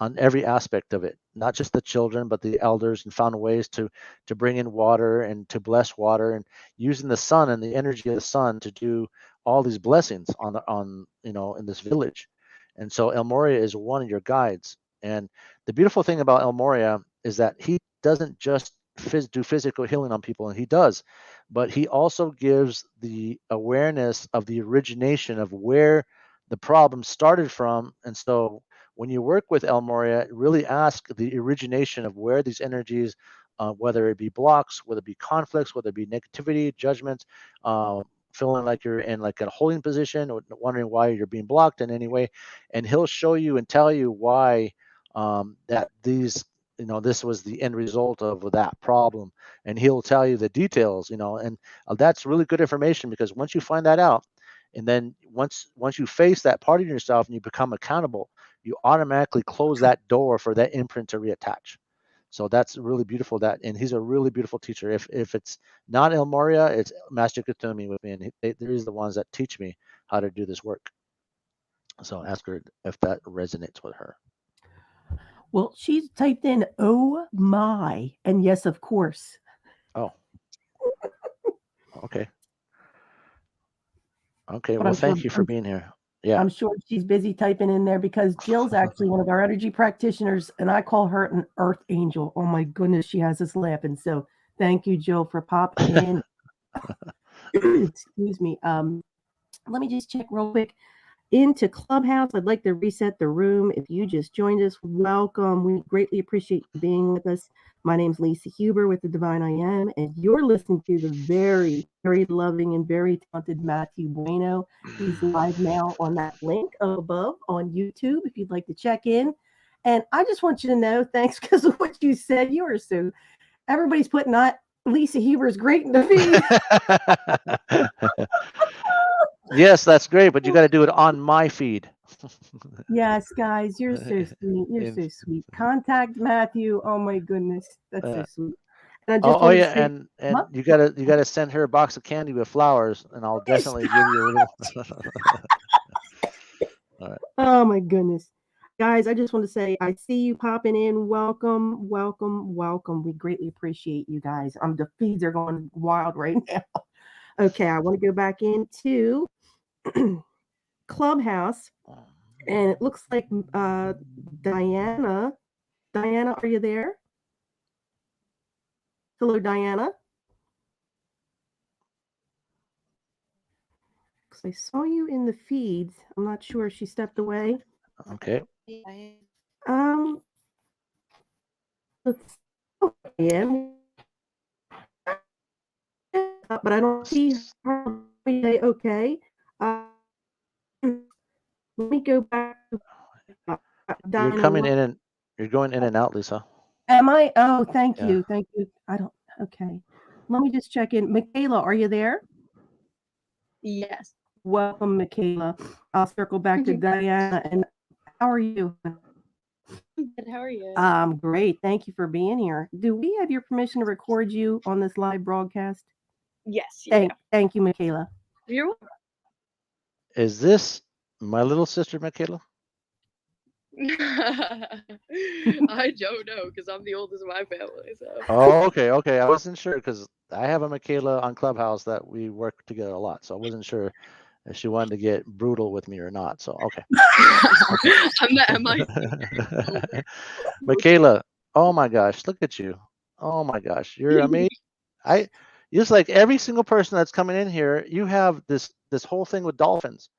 S2: on every aspect of it, not just the children, but the elders, and found ways to bring in water and to bless water and using the sun and the energy of the sun to do all these blessings on in this village. And so El Moria is one of your guides. And the beautiful thing about El Moria is that he doesn't just do physical healing on people, and he does, but he also gives the awareness of the origination of where the problem started from. And so when you work with El Moria, really ask the origination of where these energies, whether it be blocks, whether it be conflicts, whether it be negativity, judgments, feeling like you're in like a holding position or wondering why you're being blocked in any way, and he'll show you and tell you why that these this was the end result of that problem, and he'll tell you the details, and that's really good information because once you find that out, and then once you face that part of yourself and you become accountable, you automatically close that door for that imprint to reattach. So that's really beautiful. And he's a really beautiful teacher. If it's not El Moria, it's Master Kutumi with me, and they're the ones that teach me how to do this work. So ask her if that resonates with her.
S1: Well, she's typed in "oh my," and yes, of course.
S2: Oh, okay. Okay.
S1: But
S2: Well, thank you for being here. Yeah.
S1: I'm sure she's busy typing in there because Jill's actually one of our energy practitioners, and I call her an earth angel. Oh my goodness, she has us laughing. So thank you, Jill, for popping in. Excuse me. Let me just check real quick. into Clubhouse, I'd like to reset the room. If you just joined us, welcome. We greatly appreciate you being with us. My name's Lisa Huber with the Divine I Am, and you're listening to the very, very loving and very talented Matthew Bueno. He's live now on that link above on YouTube if you'd like to check in. And I just want you to know, thanks because of what you said. You are so, everybody's putting that Lisa Huber's great in the feed.
S2: Yes, that's great, but you got to do it on my feed.
S1: Yes, guys, you're so sweet. You're so sweet. Contact Matthew. Oh my goodness, that's so sweet. And I just
S2: Oh
S1: want to
S2: yeah,
S1: say,
S2: and
S1: huh?
S2: you gotta send her a box of candy with flowers, and I'll definitely give you a little. All right.
S1: Oh my goodness. Guys, I just want to say I see you popping in. Welcome, welcome, welcome. We greatly appreciate you guys. The feeds are going wild right now. Okay, I want to go back into Clubhouse, and it looks like Diana. Diana, are you there? Hello, Diana. Because I saw you in the feeds. I'm not sure if she stepped away.
S2: Okay.
S1: Um, let's yeah, but I don't see her. Okay. Let me go back to
S2: You're
S1: Diana.
S2: coming in and you're going in and out, Lisa.
S1: Am I? Oh, thank
S2: Yeah.
S1: you. Thank you. I don't. Okay. Let me just check in. Michaela, are you there?
S3: Yes.
S1: Welcome, Michaela. I'll circle back to Diana. And how are you?
S3: Good. How are you?
S1: Great. Thank you for being here. Do we have your permission to record you on this live broadcast?
S3: Yes. You
S1: Thank you, Michaela.
S3: You're welcome.
S2: Is this my little sister, Michaela?
S3: I don't know because I'm the oldest of my family. So.
S2: Oh, okay, okay. I wasn't sure because I have a Michaela on Clubhouse that we work together a lot, so I wasn't sure if she wanted to get brutal with me or not. So okay. Michaela, oh my gosh, look at you. Oh my gosh, you're amazing. I just like every single person that's coming in here, you have this whole thing with dolphins.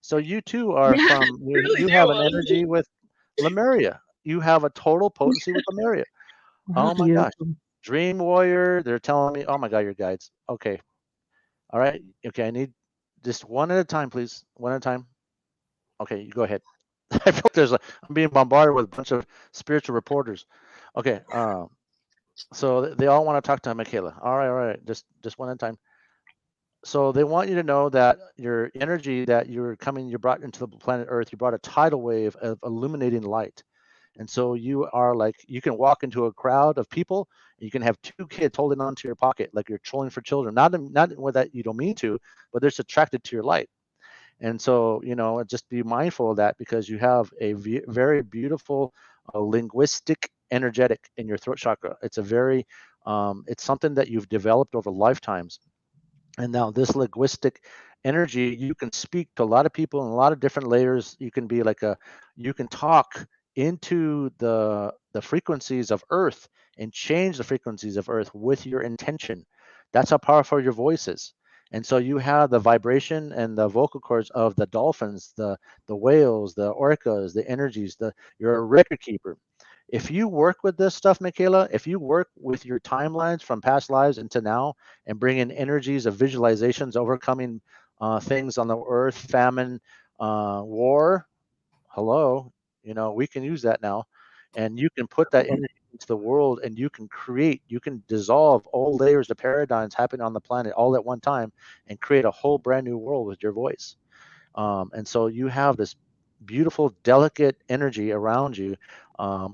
S2: So you too are from you have an energy with Lemuria. You have a total potency with Lemuria. Oh my gosh. Dream Warrior, they're telling me, oh my God, your guides. Okay. All right. Okay, I need just one at a time, please. One at a time. Okay, you go ahead. I feel like I'm being bombarded with a bunch of spiritual reporters. Okay. So they all want to talk to Michaela. All right. Just one at a time. So they want you to know that your energy that you brought into the planet Earth, you brought a tidal wave of illuminating light. And so you are like, you can walk into a crowd of people, and you can have two kids holding onto your pocket, like you're trolling for children. Not with that you don't mean to, but they're just attracted to your light. And so, just be mindful of that because you have a very beautiful linguistic energetic in your throat chakra. It's it's something that you've developed over lifetimes. And now this linguistic energy, you can speak to a lot of people in a lot of different layers. You can be you can talk into the frequencies of Earth and change the frequencies of Earth with your intention. That's how powerful your voice is. And so you have the vibration and the vocal cords of the dolphins, the whales, the orcas, the energies. You're a record keeper. If you work with this stuff, Michaela, if you work with your timelines from past lives into now and bring in energies of visualizations, overcoming things on the earth, famine, war, hello, we can use that now. And you can put that energy into the world and you can dissolve all layers of paradigms happening on the planet all at one time and create a whole brand new world with your voice. And so you have this beautiful, delicate energy around you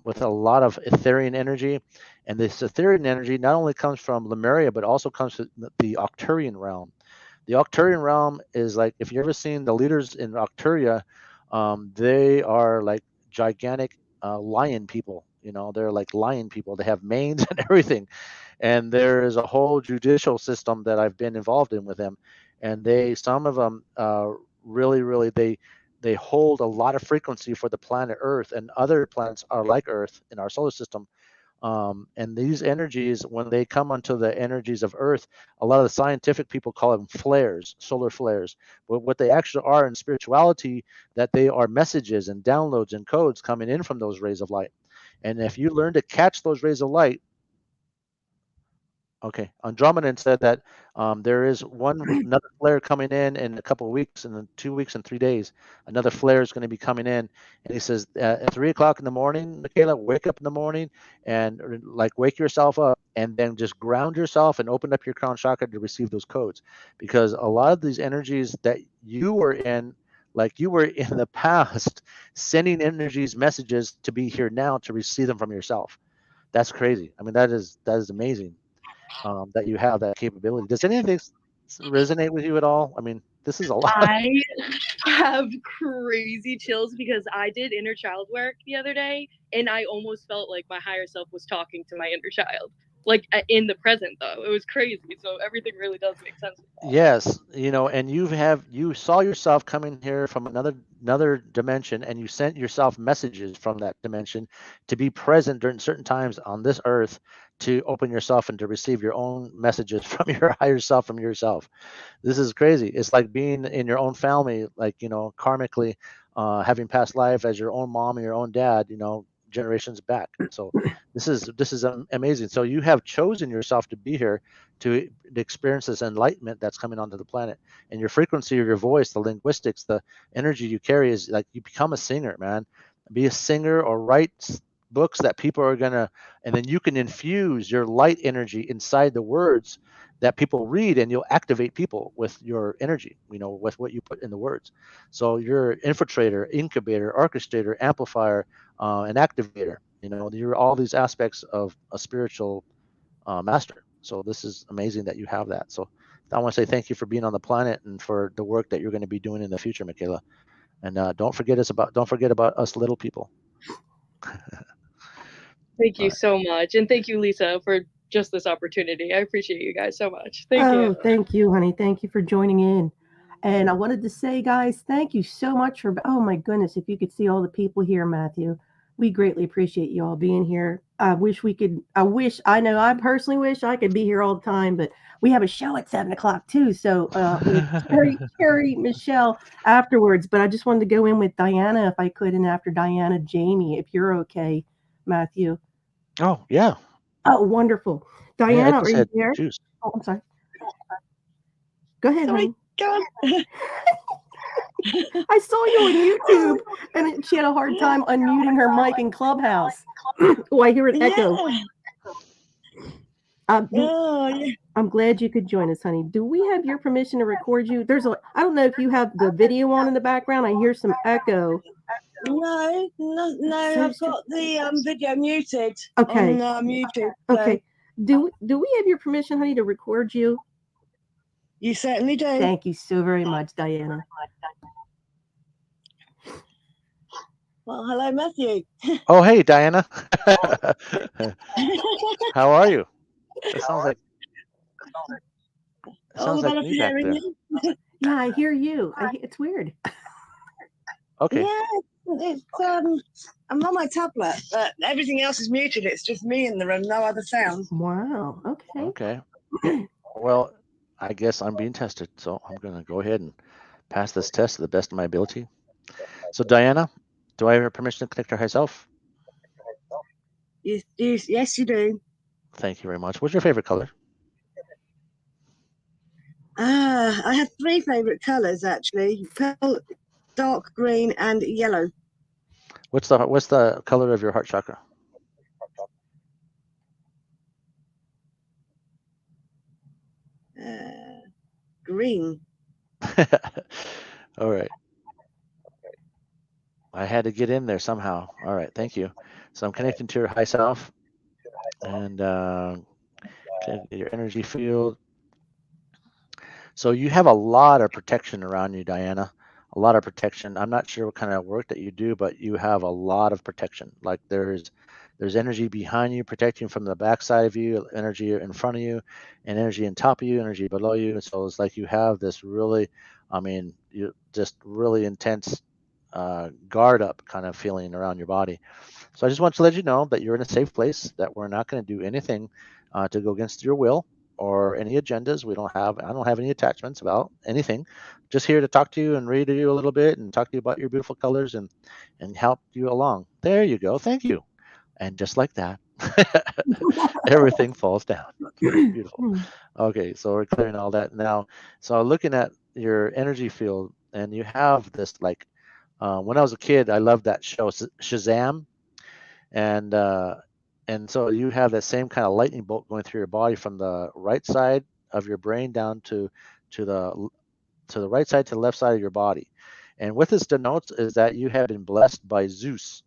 S2: with a lot of etherian energy. And this etherian energy not only comes from Lemuria, but also comes from the Octurian realm. The Octurian realm is like, if you ever seen the leaders in Octuria, they are like gigantic lion people. They're like lion people. They have manes and everything. And there is a whole judicial system that I've been involved in with them. And some of them really, they hold a lot of frequency for the planet Earth, and other planets are like Earth in our solar system And these energies, when they come onto the energies of Earth, a lot of the scientific people call them flares, solar flares. But what they actually are in spirituality, that they are messages and downloads and codes coming in from those rays of light. And if you learn to catch those rays of light, okay, Andromedan said that there is another flare coming in a couple of weeks, and then 2 weeks and 3 days, another flare is going to be coming in. And he says at 3 o'clock in the morning, Michaela, wake up in the morning and like wake yourself up, and then just ground yourself and open up your crown chakra to receive those codes, because a lot of these energies that you were in, like you were in the past, sending energies, messages to be here now to receive them from yourself. That's crazy. I mean, that is amazing, that you have that capability. Does any of this resonate with you at all? I mean, this is a lot.
S6: I have crazy chills because I did inner child work the other day, and I almost felt like my higher self was talking to my inner child, like in the present though. It was crazy. So everything really does make sense.
S2: Yes, and you saw yourself coming here from another dimension, and you sent yourself messages from that dimension to be present during certain times on this earth, to open yourself and to receive your own messages from your higher self, from yourself. This is crazy. It's like being in your own family, like, karmically, having past life as your own mom and your own dad, generations back. So this is amazing. So you have chosen yourself to be here to experience this enlightenment that's coming onto the planet. And your frequency of your voice, the linguistics, the energy you carry, is like you become a singer, man. Be a singer or write books that people are gonna, and then you can infuse your light energy inside the words that people read, and you'll activate people with your energy, with what you put in the words. So you're infiltrator, incubator, orchestrator, amplifier, an activator. You're all these aspects of a spiritual master. So this is amazing that you have that. So I want to say thank you for being on the planet and for the work that you're going to be doing in the future, Michaela. And don't forget about us little people.
S6: Thank you so much, and thank you, Lisa, for just this opportunity. I appreciate you guys so much. Thank you.
S1: Thank you, honey. Thank you for joining in. And I wanted to say, guys, thank you so much for, oh my goodness, if you could see all the people here, Matthew, we greatly appreciate you all being here. I know I personally wish I could be here all the time, but we have a show at 7 o'clock too. So with Carrie, Michelle afterwards, but I just wanted to go in with Diana if I could. And after Diana, Jamie, if you're okay, Matthew.
S2: Oh, yeah.
S1: Oh, wonderful. Diana, are you there?
S2: Juice.
S1: Oh, I'm sorry. Go ahead, honey.
S5: Go on.
S1: I saw you on YouTube, and she had a hard time unmuting her mic in Clubhouse. Oh, I hear an echo.
S5: Yeah.
S1: I'm glad you could join us, honey. Do we have your permission to record you? I don't know if you have the video on in the background. I hear some echo.
S5: No, I've got the video muted.
S1: Okay.
S5: On YouTube. So.
S1: Okay. Do we have your permission, honey, to record you?
S5: You certainly do.
S1: Thank you so very much, Diana.
S5: Well, hello, Matthew.
S2: Oh, hey, Diana. How are you? It sounds like me back there.
S1: Yeah, I hear you. It's weird.
S2: Okay.
S5: Yeah, it's I'm on my tablet, but everything else is muted. It's just me in the room, no other sound.
S1: Wow. Okay.
S2: Okay. Well, I guess I'm being tested, so I'm going to go ahead and pass this test to the best of my ability. So, Diana, do I have your permission to connect to herself?
S5: Yes, you do.
S2: Thank you very much. What's your favorite color?
S5: I have 3 favorite colors actually: purple, dark green, and yellow.
S2: What's the color of your heart chakra?
S5: Green.
S2: All right. I had to get in there somehow. All right. Thank you. So I'm connecting to your high self and your energy field. So you have a lot of protection around you, Diana. A lot of protection. I'm not sure what kind of work that you do, but you have a lot of protection. Like there's energy behind you protecting from the backside of you, energy in front of you, and energy on top of you, energy below you. And so it's like you have this really, you just really intense guard up kind of feeling around your body. So I just want to let you know that you're in a safe place, that we're not going to do anything to go against your will or any agendas. I don't have any attachments about anything. Just here to talk to you and read to you a little bit and talk to you about your beautiful colors and help you along. There you go. Thank you. And just like that, everything falls down. Beautiful. Okay, so we're clearing all that now. So looking at your energy field, and you have this like, when I was a kid, I loved that show Shazam, and uh, and so you have that same kind of lightning bolt going through your body from the right side of your brain down to the to the right side to the left side of your body. And what this denotes is that you have been blessed by Zeus.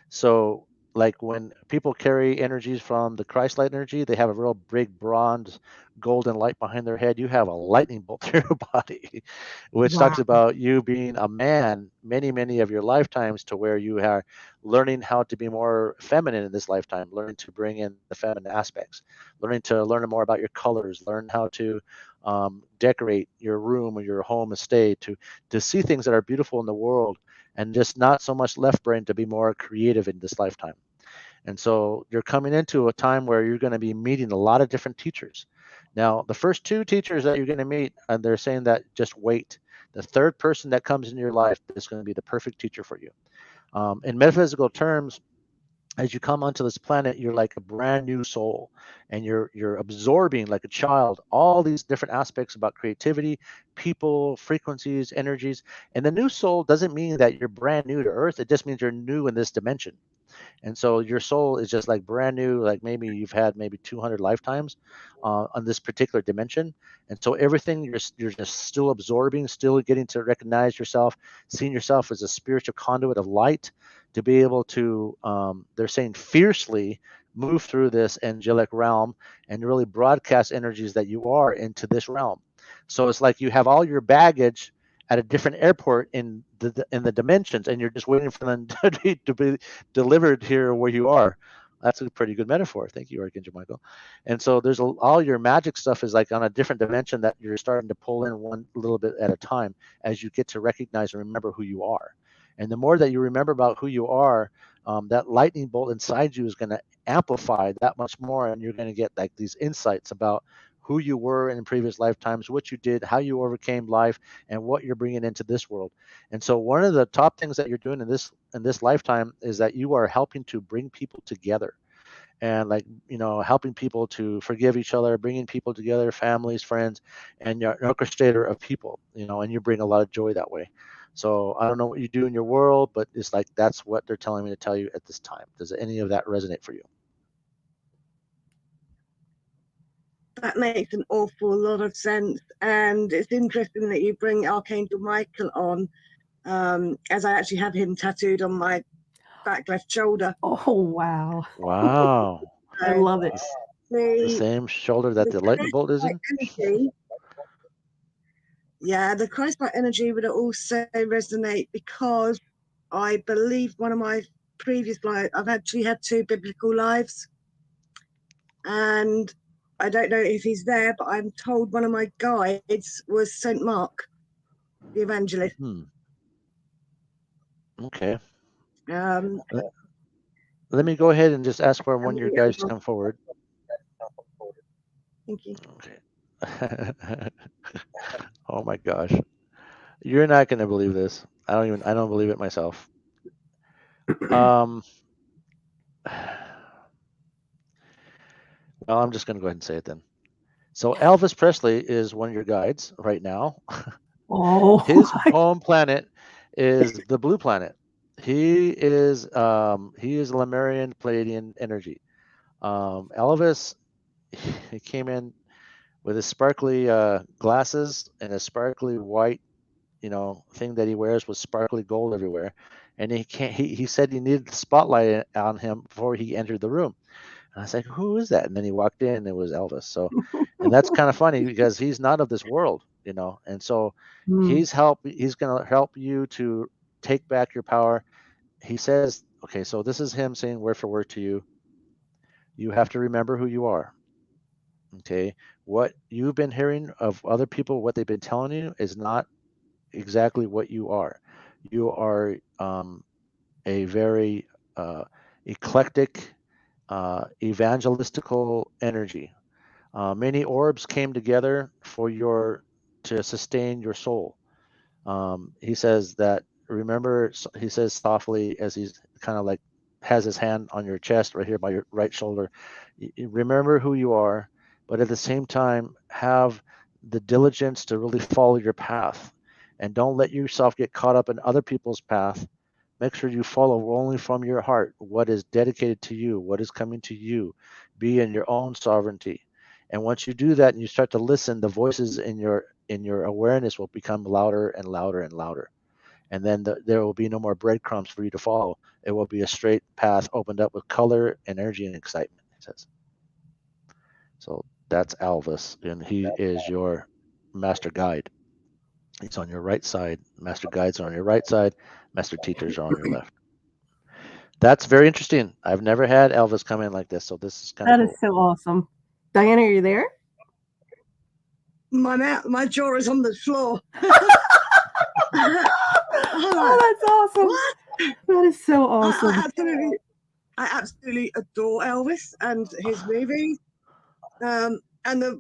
S2: So, like when people carry energies from the Christ light energy, they have a real big bronze golden light behind their head. You have a lightning bolt through your body, which
S1: Wow.
S2: talks about you being a man many of your lifetimes, to where you are learning how to be more feminine in this lifetime, learning to bring in the feminine aspects, learn more about your colors, learn how to decorate your room or your home estate, to see things that are beautiful in the world, and just not so much left brain, to be more creative in this lifetime. And so you're coming into a time where you're going to be meeting a lot of different teachers. Now, the first two teachers that you're going to meet, and they're saying that just wait. The third person that comes in your life is going to be the perfect teacher for you. In metaphysical terms, as you come onto this planet, you're like a brand new soul, and you're absorbing like a child all these different aspects about creativity, people, frequencies, energies. And the new soul doesn't mean that you're brand new to Earth. It just means you're new in this dimension. And so your soul is just like brand new, like maybe you've had maybe 200 lifetimes on this particular dimension. And so everything you're just still absorbing, still getting to recognize yourself, seeing yourself as a spiritual conduit of light, to be able to, they're saying, fiercely move through this angelic realm and really broadcast energies that you are into this realm. So it's like you have all your baggage at a different airport in the dimensions, and you're just waiting for them to be delivered here where you are. That's a pretty good metaphor. Thank you, Archangel Michael. And so all your magic stuff is like on a different dimension that you're starting to pull in one little bit at a time, as you get to recognize and remember who you are. And the more that you remember about who you are, that lightning bolt inside you is going to amplify that much more, and you're going to get like these insights about who you were in previous lifetimes, what you did, how you overcame life, and what you're bringing into this world. And so one of the top things that you're doing in this lifetime is that you are helping to bring people together, and like, helping people to forgive each other, bringing people together, families, friends, and you're an orchestrator of people, and you bring a lot of joy that way. So I don't know what you do in your world, but it's like that's what they're telling me to tell you at this time. Does any of that resonate for you?
S7: That makes an awful lot of sense, and it's interesting that you bring Archangel Michael on, as I actually have him tattooed on my back left shoulder.
S1: Oh, wow.
S2: Wow.
S1: I love it.
S2: The same shoulder that the lightning bolt is in?
S7: Energy, yeah, the Christ-like energy would also resonate, because I believe one of my previous lives, I've actually had 2 biblical lives, and I don't know if he's there, but I'm told one of my guides was Saint Mark, the evangelist.
S2: Okay.
S7: Um,
S2: Let me go ahead and just ask for one of your guys to come forward.
S7: Thank you.
S2: Okay. Oh my gosh. You're not going to believe this. I don't believe it myself. Well, I'm just going to go ahead and say it then. So Elvis Presley is one of your guides right now.
S1: Oh,
S2: His home planet is the blue planet. He is Lemurian Palladian energy. Elvis, he came in with his sparkly glasses and a sparkly white, thing that he wears with sparkly gold everywhere. And he said he needed the spotlight on him before he entered the room. And I was like, who is that? And then he walked in and it was Elvis. So, and that's kind of funny because he's not of this world, and so he's going to help you to take back your power. He says, okay, so this is him saying word for word to you. You have to remember who you are. Okay. What you've been hearing of other people, what they've been telling you is not exactly what you are. You are a very eclectic, evangelistical energy. Many orbs came together for to sustain your soul. He says that, remember, he says softly as he's kind of like has his hand on your chest right here by your right shoulder. Remember who you are, but at the same time, have the diligence to really follow your path, and don't let yourself get caught up in other people's path. Make sure you follow only from your heart what is dedicated to you, what is coming to you. Be in your own sovereignty. And once you do that and you start to listen, the voices in your awareness will become louder and louder and louder. And then there will be no more breadcrumbs for you to follow. It will be a straight path opened up with color, energy, and excitement, he says. So that's Alvis, and he is your master guide. He's on your right side. Master guides are on your right side. Master teachers are on your left. That's very interesting. I've never had Elvis come in like this, so this is kind of
S1: That is
S2: cool.
S1: so awesome. Diana, are you there?
S7: My jaw is on the floor.
S1: Oh, that's awesome.
S7: What?
S1: That is so awesome.
S7: I absolutely adore Elvis and his movies. And the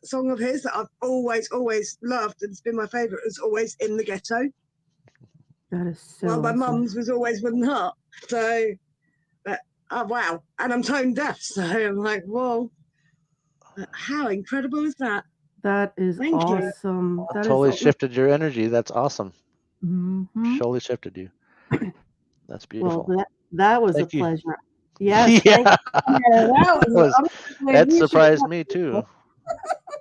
S7: song of his that I've always loved, and it's been my favourite, is always "In the Ghetto."
S1: That is so
S7: Well, my
S1: awesome.
S7: mum's was always "Wooden Heart." So, but, oh wow! And I'm tone deaf, so I'm like, whoa! How incredible is that?
S1: That is
S7: Thank you.
S1: awesome. That
S2: Totally
S1: is
S2: shifted your energy. That's awesome.
S1: Mhm.
S2: Totally shifted you. That's
S1: Well,
S2: beautiful.
S1: that was a
S2: Thank you.
S1: pleasure. Yes,
S2: Yeah,
S1: thank you. Yeah, that was.
S2: that
S1: You should
S2: surprised
S1: have.
S2: me too.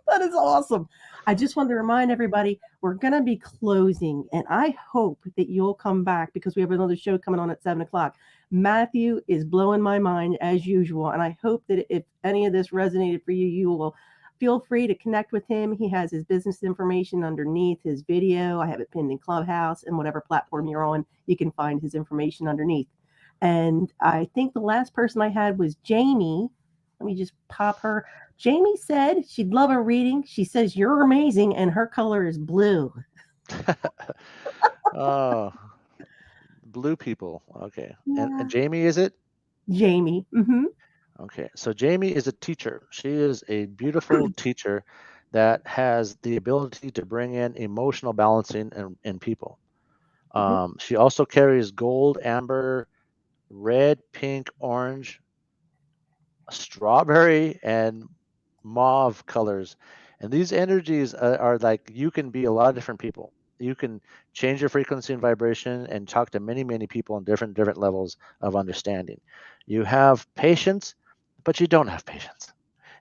S1: That is awesome. I just wanted to remind everybody we're going to be closing, and I hope that you'll come back because we have another show coming on at 7 o'clock. Matthew is blowing my mind as usual, and I hope that if any of this resonated for you, you will feel free to connect with him. He has his business information underneath his video. I have it pinned in Clubhouse, and whatever platform you're on, you can find his information underneath. And I think the last person I had was Jamie. Let me just pop her. Jamie said she'd love a reading. She says you're amazing, and her color is blue.
S2: Oh, blue people. Okay. And
S1: Yeah.
S2: Jamie, is it?
S1: Jamie. Mm-hmm.
S2: Okay. So Jamie is a teacher. She is a beautiful teacher that has the ability to bring in emotional balancing in people. She also carries gold, amber, red, pink, orange, strawberry, and mauve colors. And these energies are like you can be a lot of different people. You can change your frequency and vibration and talk to many, many people on different levels of understanding. You have patience, but you don't have patience.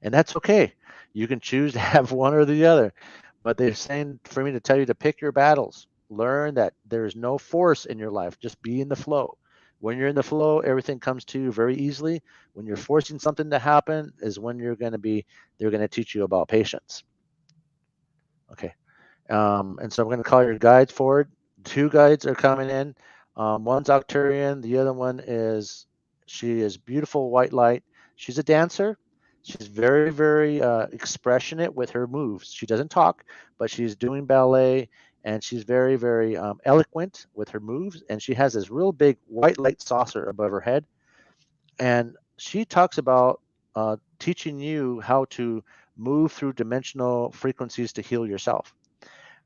S2: And that's okay. You can choose to have one or the other. But they're saying for me to tell you to pick your battles. Learn that there's no force in your life. Just be in the flow. When you're in the flow, everything comes to you very easily. When you're forcing something to happen is when they're going to teach you about patience. Okay. And so I'm going to call your guides forward. Two guides are coming in. One's Octurian. The other one she is beautiful white light. She's a dancer. She's very, very expressionate with her moves. She doesn't talk, but she's doing ballet, and she's very, very eloquent with her moves. And she has this real big white light saucer above her head. And she talks about teaching you how to move through dimensional frequencies to heal yourself.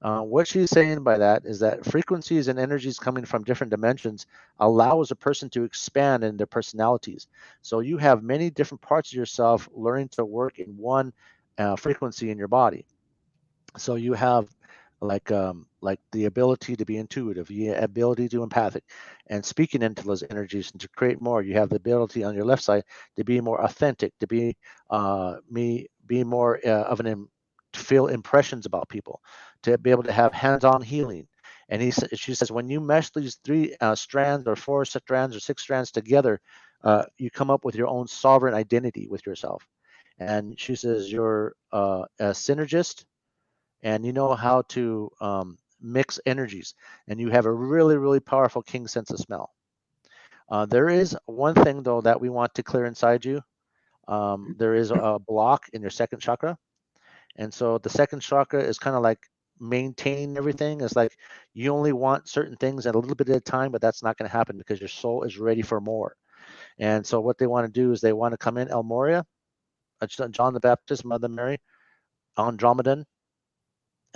S2: What she's saying by that is that frequencies and energies coming from different dimensions allows a person to expand in their personalities. So you have many different parts of yourself learning to work in one frequency in your body. So you have like the ability to be intuitive, the ability to empathic, and speaking into those energies and to create more. You have the ability on your left side to be more authentic, to be more of to feel impressions about people, to be able to have hands-on healing. And she says when you mesh these three strands or four strands or six strands together, you come up with your own sovereign identity with yourself. And she says you're a synergist, and you know how to mix energies, and you have a really, really powerful king sense of smell. There is one thing though that we want to clear inside you. There is a block in your second chakra, and so the second chakra is kind of like maintaining everything. It's like you only want certain things at a little bit at a time, but that's not going to happen because your soul is ready for more. And so what they want to do is they want to come in El Moria, John the Baptist, Mother Mary, Andromedan,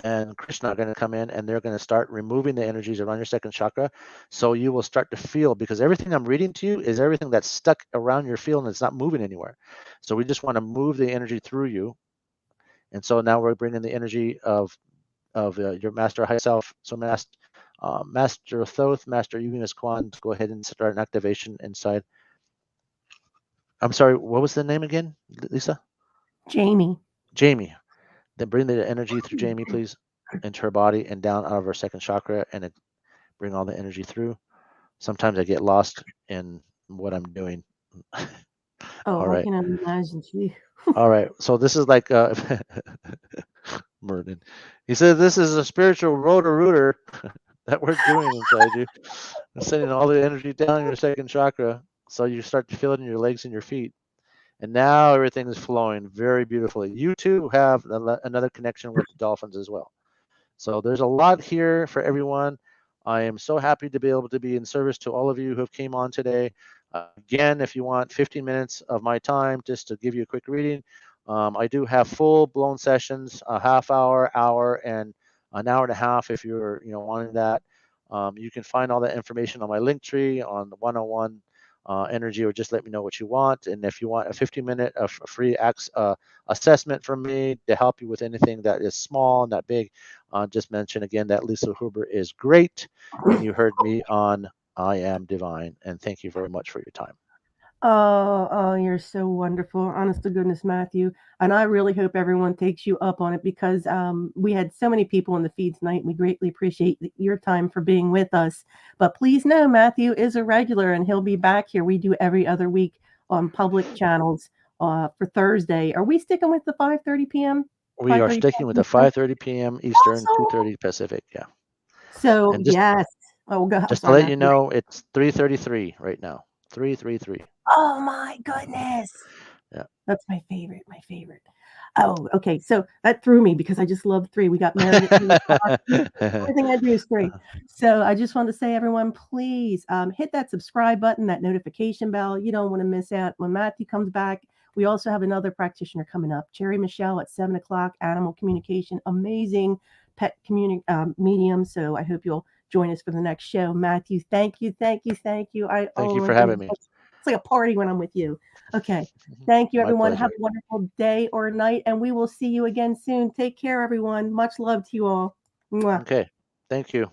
S2: and Krishna are going to come in, and they're going to start removing the energies around your second chakra. So you will start to feel, because everything I'm reading to you is everything that's stuck around your field and it's not moving anywhere. So we just want to move the energy through you. And so now we're bringing the energy of your master high self. So Master Thoth, Master Yugas Kwan, go ahead and start an activation inside. I'm sorry, what was the name again, Lisa?
S1: Jamie.
S2: Jamie. Then bring the energy through Jamie, please, into her body and down out of her second chakra, and bring all the energy through. Sometimes I get lost in what I'm doing.
S1: Oh,
S2: All
S1: I
S2: right.
S1: can only imagine. Gee.
S2: All right. So this is like Merlin. He said this is a spiritual rotor-rooter that we're doing inside you. We're sending all the energy down your second chakra, so you start to feel it in your legs and your feet. And now everything is flowing very beautifully. You too have another connection with the dolphins as well. So there's a lot here for everyone. I am so happy to be able to be in service to all of you who have came on today. Again, if you want 15 minutes of my time just to give you a quick reading, I do have full-blown sessions, a half hour, and an hour and a half if you're wanting that. You can find all that information on my link tree on the 101 energy, or just let me know what you want. And if you want a 15-minute free assessment from me to help you with anything that is small and that big, just mention again that Lisa Huber is great, and you heard me on I Am Divine. And thank you very much for your time.
S1: Oh, you're so wonderful. Honest to goodness, Matthew. And I really hope everyone takes you up on it, because we had so many people in the feed tonight. We greatly appreciate your time for being with us. But please know, Matthew is a regular, and he'll be back here. We do every other week on public channels for Thursday. Are we sticking with the 5:30 p.m.?
S2: We are sticking with the 5:30 p.m. Eastern,
S1: Awesome.
S2: 2:30 Pacific. Yeah.
S1: So,
S2: And just,
S1: yes. Oh, God. I'm
S2: just to
S1: sorry,
S2: let you
S1: Matthew.
S2: know, it's 3:33 right now. 3:33.
S1: Oh, my goodness.
S2: Yeah.
S1: That's my favorite. My favorite. Oh, okay. So that threw me, because I just love 3. We got married at 3:00. Everything I do is 3. So I just want to say, everyone, please hit that subscribe button, that notification bell. You don't want to miss out when Matthew comes back. We also have another practitioner coming up, Cherry Michelle, at 7 o'clock, animal communication, amazing pet medium. So I hope you'll join us for the next show. Matthew, thank you.
S2: Thank you
S1: Oh
S2: for
S1: my
S2: having
S1: goodness.
S2: me.
S1: It's like a party when I'm with you. Okay. Thank you,
S2: My
S1: everyone. Have
S2: pleasure.
S1: a wonderful day or night, and we will see you again soon. Take care, everyone. Much love to you all. Mwah.
S2: Okay. Thank you.